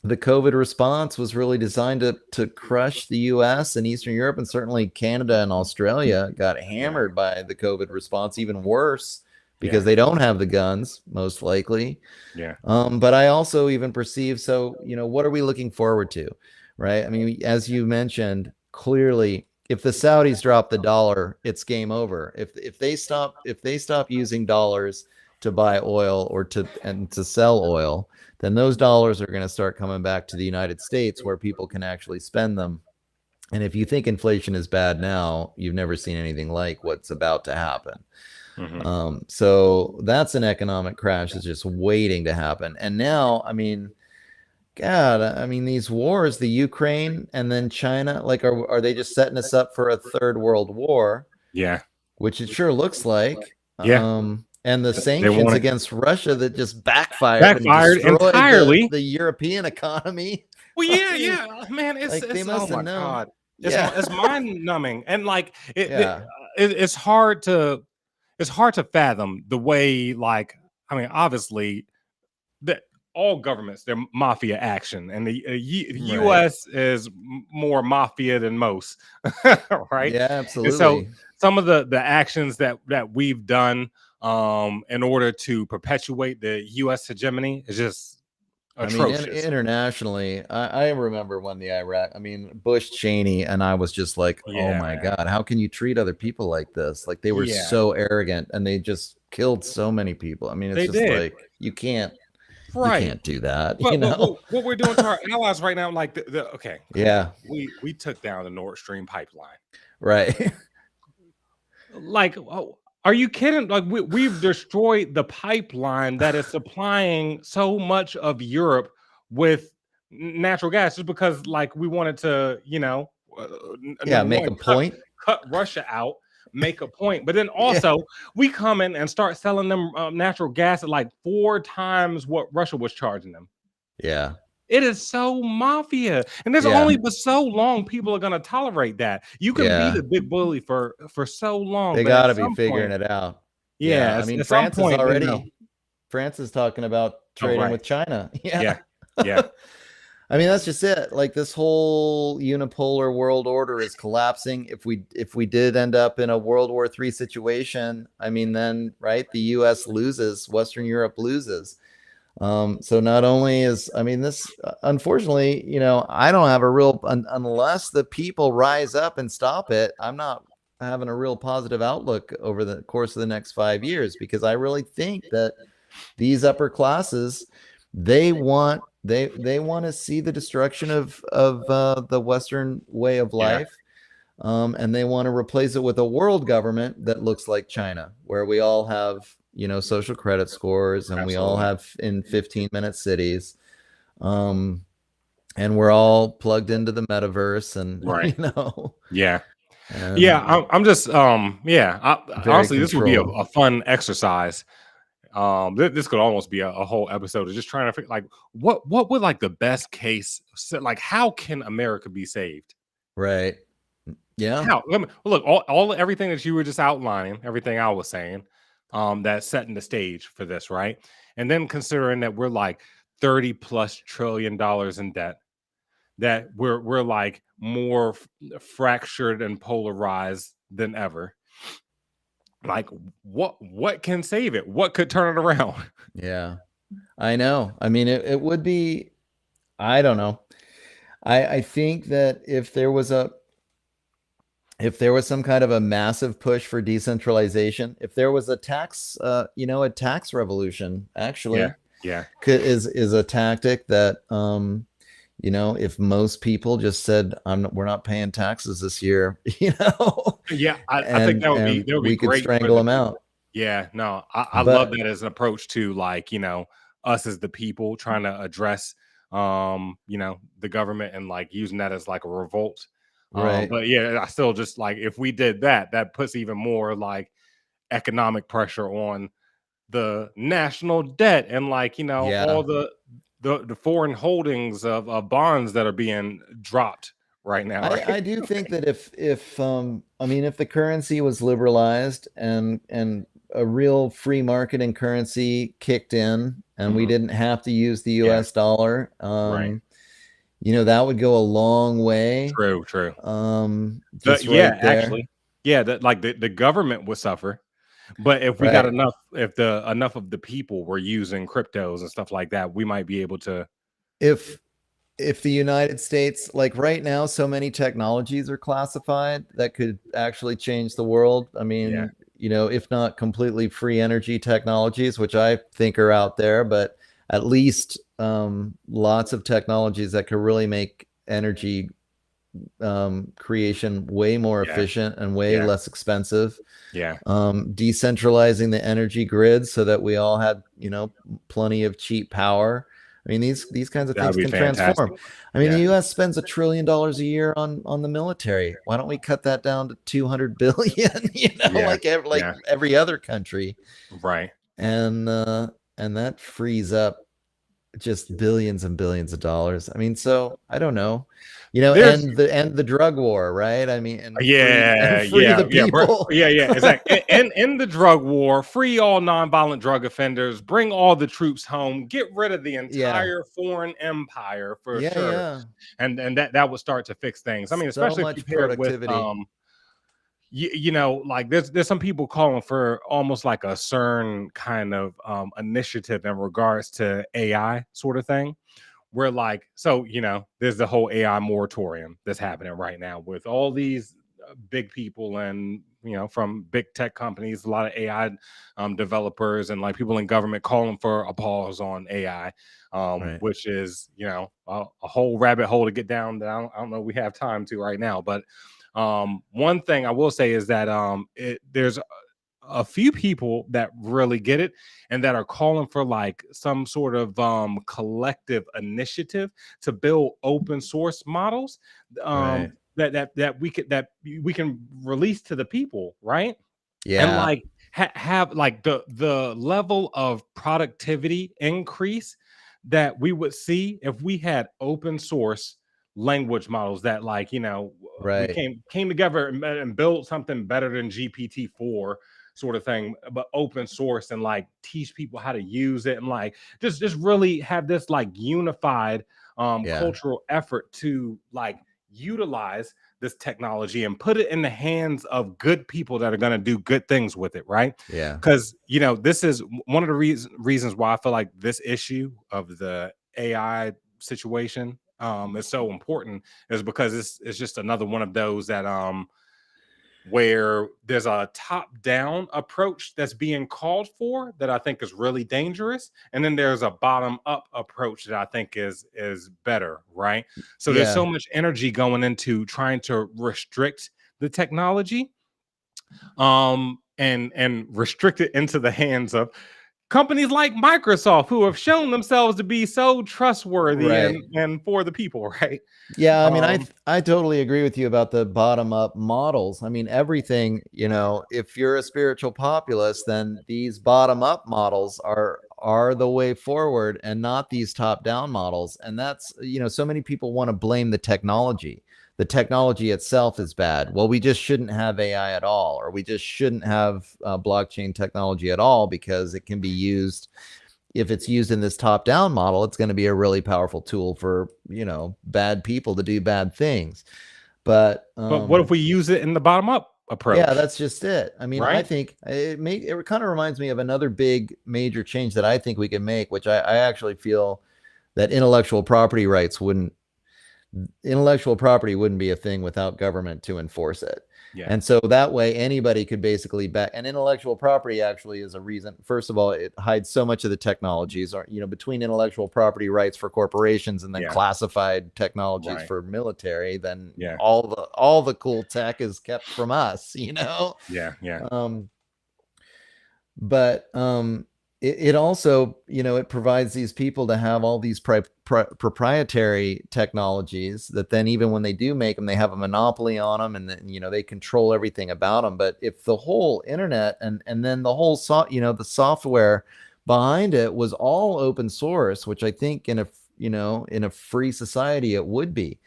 the COVID response was really designed to crush the US and Eastern Europe, and certainly Canada and Australia got Yeah, hammered by the COVID response, even worse because yeah, they don't have the guns, most likely. yeah, But I also even perceive, so, what are we looking forward to, right? I mean, as you mentioned, clearly, if the Saudis drop the dollar, it's game over. If they stop using dollars to buy oil or to sell oil, then those dollars are going to start coming back to the United States where people can actually spend them. And if you think inflation is bad now, you've never seen anything like what's about to happen. hmm So that's an economic crash that's just waiting to happen. And now, I mean, God, I mean, these wars, the Ukraine and then China, like, are they just setting us up for a third world war, yeah, which it sure looks like. yeah. And the They sanctions want it against Russia that just backfired and backfired destroyed the, entirely. the European economy. Well, I yeah, mean, yeah, man. It's like, they it's oh must have my known. god, Yeah. it's mind numbing, and like Yeah. it's hard to fathom the way, like, I mean, obviously that all governments, they're mafia action, and the Right. U.S. is more mafia than most, right? Yeah, And so absolutely. some of the actions that we've done in order to perpetuate the U.S. hegemony is just I mean, atrocious. internationally, I remember when the Iraq, I mean, Bush Cheney, and I was just like, oh Yeah, my man. God, how can you treat other people like this? Like, they were Yeah, so arrogant and they just killed so many people. I mean, it's they just did. like, you Right. can't do that, But what we're doing to our allies right now, like okay, Yeah, we took down the Nord Stream pipeline. right. Like, oh, are you kidding? Like, we've destroyed the pipeline that is supplying so much of Europe with natural gas, just because, like, we wanted to, Yeah, number make one, a point. cut Russia out, make a point, but then Yeah, also we come in and start selling them natural gas at like 4 times what Russia was charging them. yeah, It is so mafia, and there's yeah, only but so long people are gonna tolerate that. You can be yeah. the big bully for so long, They but at got to be some figuring point, it out. Yeah, yeah, I mean, at some point, France is talking about oh, trading right. with China. Yeah. Yeah, yeah, I mean, that's just it. Like, this whole unipolar world order is collapsing. If we did end up in a World War III situation, I mean, then, right, the US loses, Western Europe loses. So not only is, I mean, this, unfortunately, I don't have a real, unless the people rise up and stop it, I'm not having a real positive outlook over the course of the next 5 years, because I really think that these upper classes, they want to see the destruction of the Western way of yeah, life, and they want to replace it with a world government that looks like China, where we all have, social credit scores, and we all absolutely. have in 15-minute cities, um, and we're all plugged into the metaverse, and Right. Yeah. Yeah, and I'm just yeah. very Honestly, this would be controlled. a fun exercise. This could almost be a whole episode of just trying to figure like what would like the best case like how can America be saved? Right. Yeah. How? Look, all everything that you were just outlining, everything I was saying, that's setting the stage for this, right? And then considering that we're like 30 plus trillion dollars in debt, that we're like more fractured and polarized than ever. Like what can save it? What could turn it around? Yeah. I know. I mean, it would be, I don't know. I think that if there was some kind of a massive push for decentralization, if there was a tax, a tax revolution, Yeah, actually, yeah, is a tactic that, if most people just said, we're not paying taxes this year, yeah. I think and that would be we could great for strangle the them people. out. Yeah, no, I love But that as an approach to like us as the people trying to address the government and like using that as like a revolt. right, But yeah, I still just like if we did that, that puts even more like economic pressure on the national debt and like all yeah. the foreign holdings of bonds that are being dropped right now, I right? do think that if the currency was liberalized and a real free market in currency kicked in and we Mhm. didn't have to use the Yeah, US dollar, right. that would go a long way. True, true. Just Yeah, right there. actually, yeah, that like the government would suffer, but if we got Right. enough, if the enough of the people were using cryptos and stuff like that, we might be able to. If if the United States, like right now, so many technologies are classified that could actually change the world. I Yeah, mean, if not completely free energy technologies, which I think are out there, but at least lots of technologies that could really make energy creation way more yeah, efficient and way yeah, less expensive. yeah. Decentralizing the energy grid so that we all had, plenty of cheap power. I mean, these kinds of That would things be can transform. fantastic. I mean, the Yeah, U.S. spends $1 trillion a year on the military. Why don't we cut that down to 200 billion? yeah, Like yeah. every other country, Right. and that frees up just billions and billions of dollars. I mean, so I don't know, There's and the drug war, right? I mean, and yeah, free yeah, the yeah, bro. people. Yeah, yeah. It's like in the drug war, free all nonviolent drug offenders, bring all the troops home, get rid of the Yeah, entire foreign empire for yeah, sure. yeah. And that would start to fix things. I mean, So especially if you much pair it with productivity. like there's some people calling for almost like a CERN kind of initiative in regards to AI sort of thing where like so there's the whole AI moratorium that's happening right now with all these big people and from big tech companies, a lot of AI developers and like people in government calling for a pause on AI, Right. which is a whole rabbit hole to get down that I don't know we have time to right now. But one thing I will say is that there's a few people that really get it and that are calling for like some sort of collective initiative to build open source models Right. that we can release to the people, right? And Yeah. like have like the level of productivity increase that we would see if we had open source language models that like we Right. came together and built something better than GPT-4 sort of thing, but open source and like teach people how to use it and like just really have this like unified Yeah. cultural effort to like utilize this technology and put it in the hands of good people that are going to do good things with it, right? Yeah. Because this is one of the reasons why I feel like this issue of the AI situation is so important is because it's just another one of those that where there's a top-down approach that's being called for that I think is really dangerous, and then there's a bottom-up approach that I think is better, right? So there's so Yeah. much energy going into trying to restrict the technology, and restrict it into the hands of companies like Microsoft, who have shown themselves to be so trustworthy Right. and for the people, right? Yeah, I mean, Um, I totally agree with you about the bottom up models. I mean, everything, if you're a spiritual populist, then these bottom up models are the way forward and not these top down models. And that's, so many people want to blame the technology. The technology itself is bad. Well, we just shouldn't have AI at all, or we just shouldn't have blockchain technology at all because it can be used. If it's used in this top down model, it's going to be a really powerful tool for, bad people to do bad things. But but what if we use it in the bottom up approach? yeah, that's just it. I mean, I right? think it kind of reminds me of another big major change that I think we can make, which I actually feel that intellectual property wouldn't be a thing without government to enforce it. Yeah. And so that way anybody could basically and intellectual property actually is a reason. First of all, it hides so much of the technologies, or between intellectual property rights for corporations and then classified technologies for military, then all the cool tech is kept from us, Yeah. But it also, it provides these people to have all these proprietary technologies that then even when they do make them, they have a monopoly on them, and then, they control everything about them. But if the whole internet and then the whole the software behind it was all open source, which I think in a free society it would be,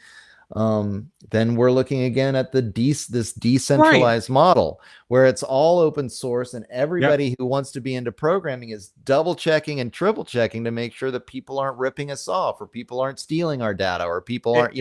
then we're looking again at this decentralized model where it's all open source, and everybody who wants to be into programming is double checking and triple checking to make sure that people aren't ripping us off, or people aren't stealing our data, or people aren't,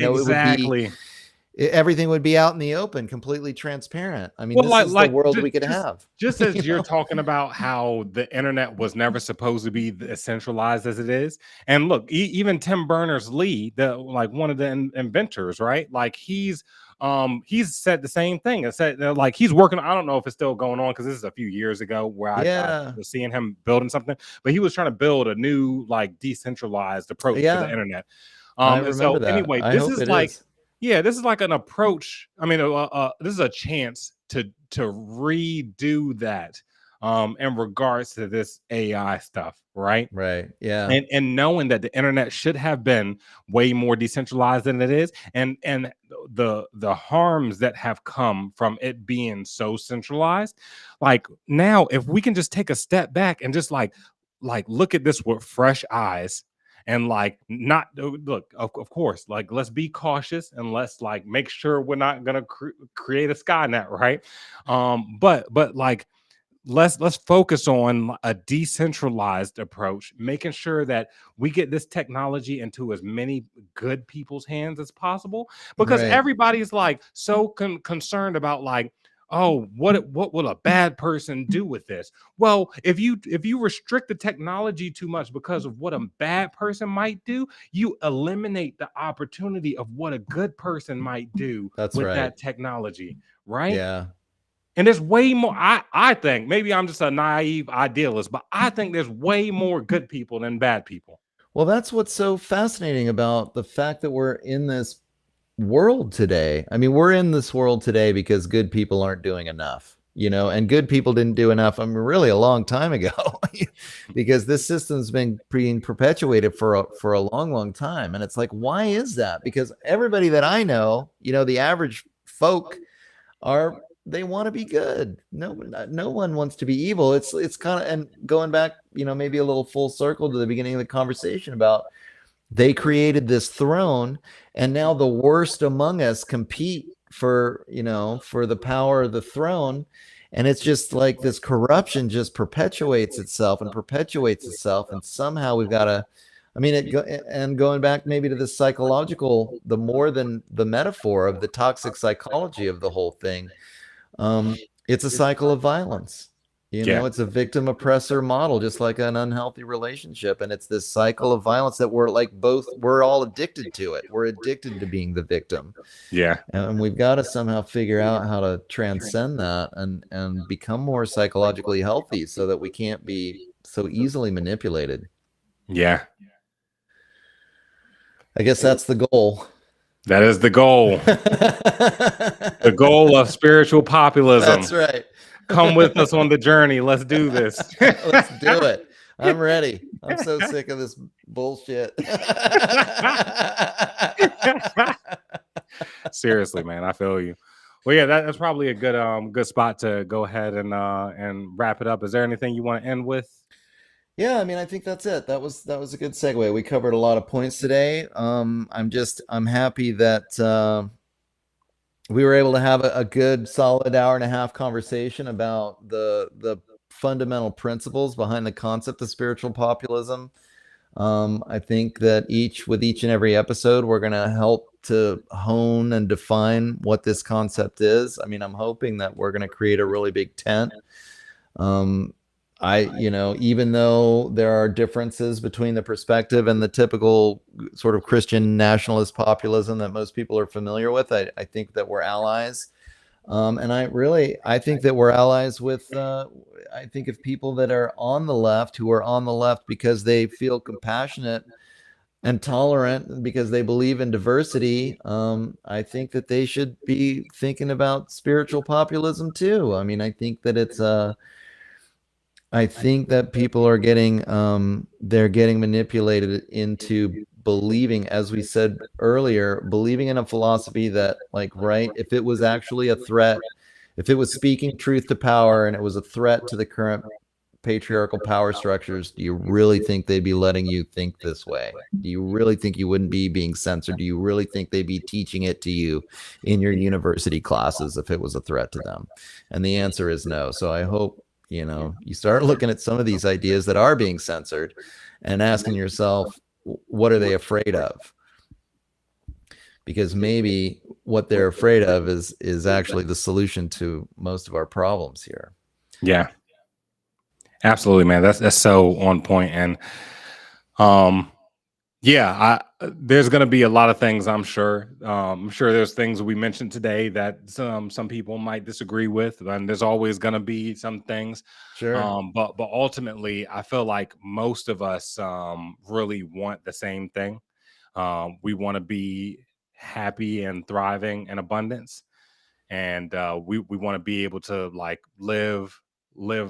everything would be out in the open, completely transparent. I mean, this is the world we could have. Just as you're talking about how the internet was never supposed to be as centralized as it is. And look, even Tim Berners-Lee, one of the inventors, right? Like he's said the same thing. It said like he's working. I don't know if it's still going on because this is a few years ago where I was seeing him building something, but he was trying to build a new like decentralized approach to the internet. I remember that. Anyway, this is like. Yeah, this is like an approach. I mean, this is a chance to redo that in regards to this AI stuff, right? Right. Yeah. And knowing that the internet should have been way more decentralized than it is, and the harms that have come from it being so centralized. Like now, if we can just take a step back and just like look at this with fresh eyes. And like not look, of course, like let's be cautious and let's like make sure we're not gonna create a Skynet, right? But like let's focus on a decentralized approach, making sure that we get this technology into as many good people's hands as possible, because everybody's like so concerned about like, oh, what will a bad person do with this? Well, if you restrict the technology too much because of what a bad person might do, you eliminate the opportunity of what a good person might do that technology, right? Yeah. And there's way more. I think maybe I'm just a naive idealist, but I think there's way more good people than bad people. Well, that's what's so fascinating about the fact that we're in this world today. I mean, we're in this world today because good people aren't doing enough, and good people didn't do enough. I mean, really a long time ago, because this system's been being perpetuated for a long, long time. And it's like, why is that? Because everybody that I know, the average folk they want to be good. No one wants to be evil. It's kind of, and going back, maybe a little full circle to the beginning of the conversation about, they created this throne, and now the worst among us compete for the power of the throne. And it's just like this corruption just perpetuates itself. And somehow we've got to, and going back maybe to the psychological, the more than the metaphor of the toxic psychology of the whole thing. It's a cycle of violence. It's a victim oppressor model, just like an unhealthy relationship. And it's this cycle of violence that we're all addicted to it. We're addicted to being the victim. Yeah. And we've got to somehow figure out how to transcend that and become more psychologically healthy so that we can't be so easily manipulated. Yeah. I guess that's the goal. That is the goal. The goal of spiritual populism. That's right. Come with us on the journey. Let's do this. Let's do it. I'm ready. I'm so sick of this bullshit. Seriously, man, I feel you. Well, yeah, that's probably a good spot to go ahead and wrap it up. Is there anything you want to end with? Yeah, I mean, I think that's it. That was a good segue. We covered a lot of points today. I'm happy that we were able to have a good solid hour and a half conversation about the fundamental principles behind the concept of spiritual populism. I think that with each and every episode, we're going to help to hone and define what this concept is. I mean, I'm hoping that we're going to create a really big tent. Um, even though there are differences between the perspective and the typical sort of Christian nationalist populism that most people are familiar with, I think that we're allies. And I think that we're allies with, I think of people that are on the left who are on the left because they feel compassionate and tolerant because they believe in diversity. I think that they should be thinking about spiritual populism too. I mean, I think that people are they're getting manipulated into believing, as we said earlier, believing in a philosophy that, like, right, if it was actually a threat, if it was speaking truth to power and it was a threat to the current patriarchal power structures, do you really think they'd be letting you think this way? Do you really think you wouldn't be being censored? Do you really think they'd be teaching it to you in your university classes if it was a threat to them? And the answer is no. So I hope you start looking at some of these ideas that are being censored and asking yourself, what are they afraid of? Because maybe what they're afraid of is actually the solution to most of our problems here. Yeah, absolutely, man. That's so on point. And yeah, there's going to be a lot of things, I'm sure. I'm sure there's things we mentioned today that some people might disagree with, and there's always going to be some things. Sure. But ultimately, I feel like most of us really want the same thing. We want to be happy and thriving in abundance, and we want to be able to like live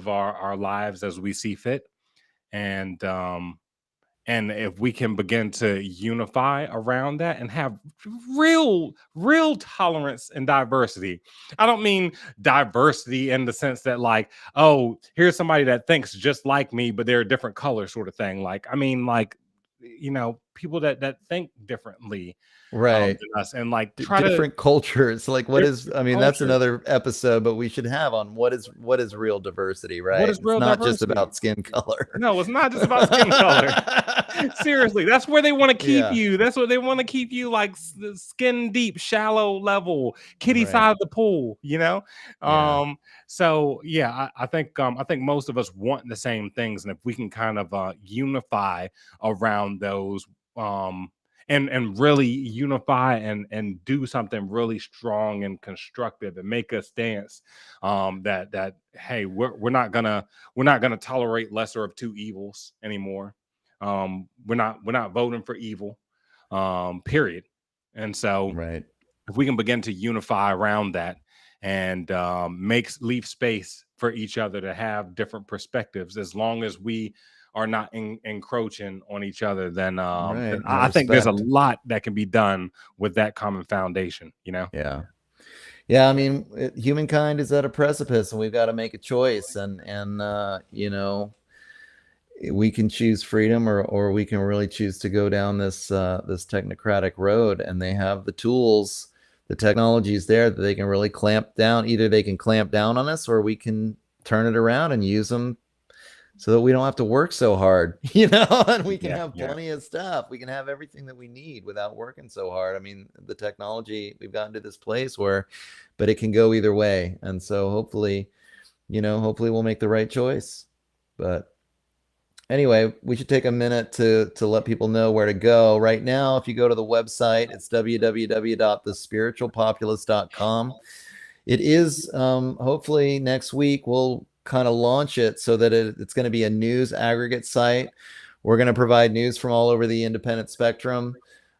our lives as we see fit, and if we can begin to unify around that and have real tolerance and diversity. I don't mean diversity in the sense that, like, oh, here's somebody that thinks just like me but they're a different color sort of thing. Like, I mean, like, people that think differently Right. than us, and like try to Different cultures. Like, I mean, that's culture. another episode, but we should have on what is real diversity, What right? is It's real not just diversity? about skin color. No, it's not just about skin color. Seriously, that's where they want to keep Yeah. you. That's what they want to keep you, like, skin deep, shallow level, kitty Right. side of the pool. Yeah. So yeah, I think most of us want the same things, and if we can kind of unify around those, and really unify and do something really strong and constructive and make a stance, that hey, we're not gonna tolerate lesser of two evils anymore. We're not voting for evil, period. And so Right. if we can begin to unify around that, and leave space for each other to have different perspectives, as long as we are not encroaching on each other, then Right. And I think there's a respect. lot that can be done with that common foundation. Yeah. Yeah, I mean, humankind is at a precipice, and we've got to make a choice. And we can choose freedom, or we can really choose to go down this technocratic road. And they have the tools, the technology is there that they can really clamp down. Either they can clamp down on us, or we can turn it around and use them so that we don't have to work so hard, and we can Yeah, have yeah, plenty of stuff. We can have everything that we need without working so hard. I mean, the technology, we've gotten to this place where, but it can go either way. And so hopefully we'll make the right choice. But anyway, we should take a minute to let people know where to go. Right now, if you go to the website, it's www.thespiritualpopulist.com. It is, hopefully next week we'll kind of launch it so that it's going to be a news aggregate site. We're going to provide news from all over the independent spectrum.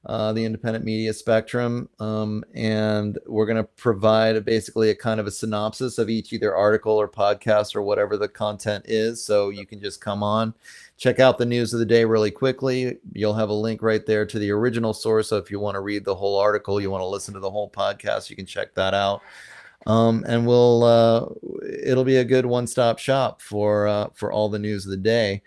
the independent media spectrum. And we're going to provide basically a kind of a synopsis of each either article or podcast or whatever the content is. So you can just come on, check out the news of the day really quickly. You'll have a link right there to the original source. So if you want to read the whole article, you want to listen to the whole podcast, you can check that out. And it'll be a good one-stop shop for all the news of the day.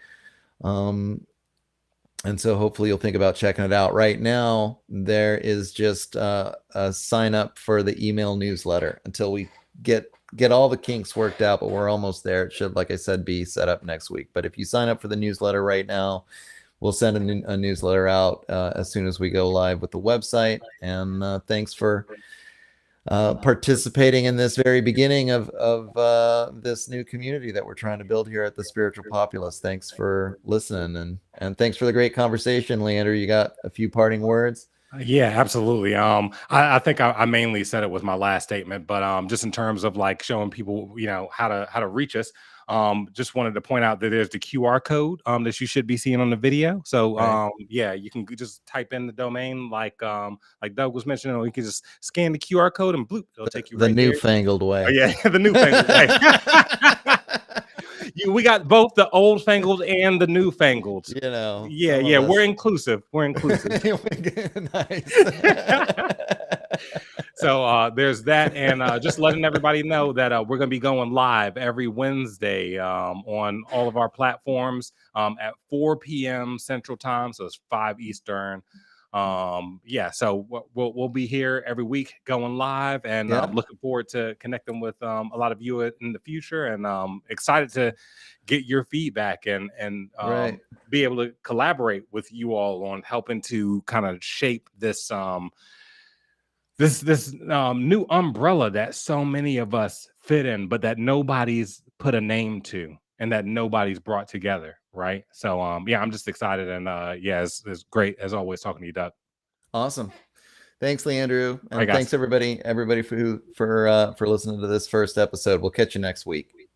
And so hopefully you'll think about checking it out. Right now, there is just a sign up for the email newsletter until we get all the kinks worked out, but we're almost there. It should, like I said, be set up next week. But if you sign up for the newsletter right now, we'll send a newsletter out as soon as we go live with the website. And thanks for participating in this very beginning of this new community that we're trying to build here at the Spiritual Populist. Thanks for listening, and thanks for the great conversation, Leandrew. You got a few parting words? Yeah, absolutely. I think I mainly said it with my last statement, but just in terms of like showing people, how to reach us. Just wanted to point out that there's the QR code that you should be seeing on the video. So Right. yeah, you can just type in the domain like Doug was mentioning, or you can just scan the QR code and bloop, it'll take you The right there. newfangled way. Oh yeah, the newfangled way. We got both the old fangled and the newfangled. Yeah, we're inclusive. We're inclusive. Nice. So there's that, and just letting everybody know that we're going to be going live every Wednesday on all of our platforms at 4 p.m. Central Time, so it's 5 Eastern. Yeah, so we'll be here every week going live, and looking forward to connecting with a lot of you in the future, and excited to get your feedback and right. be able to collaborate with you all on helping to kind of shape this this new umbrella that so many of us fit in, but that nobody's put a name to and that nobody's brought together, right? So yeah, I'm just excited, and yeah, it's great as always talking to you, Doug. Awesome. Thanks, Leandrew, and All right, guys. thanks everybody for listening to this first episode. We'll catch you next week.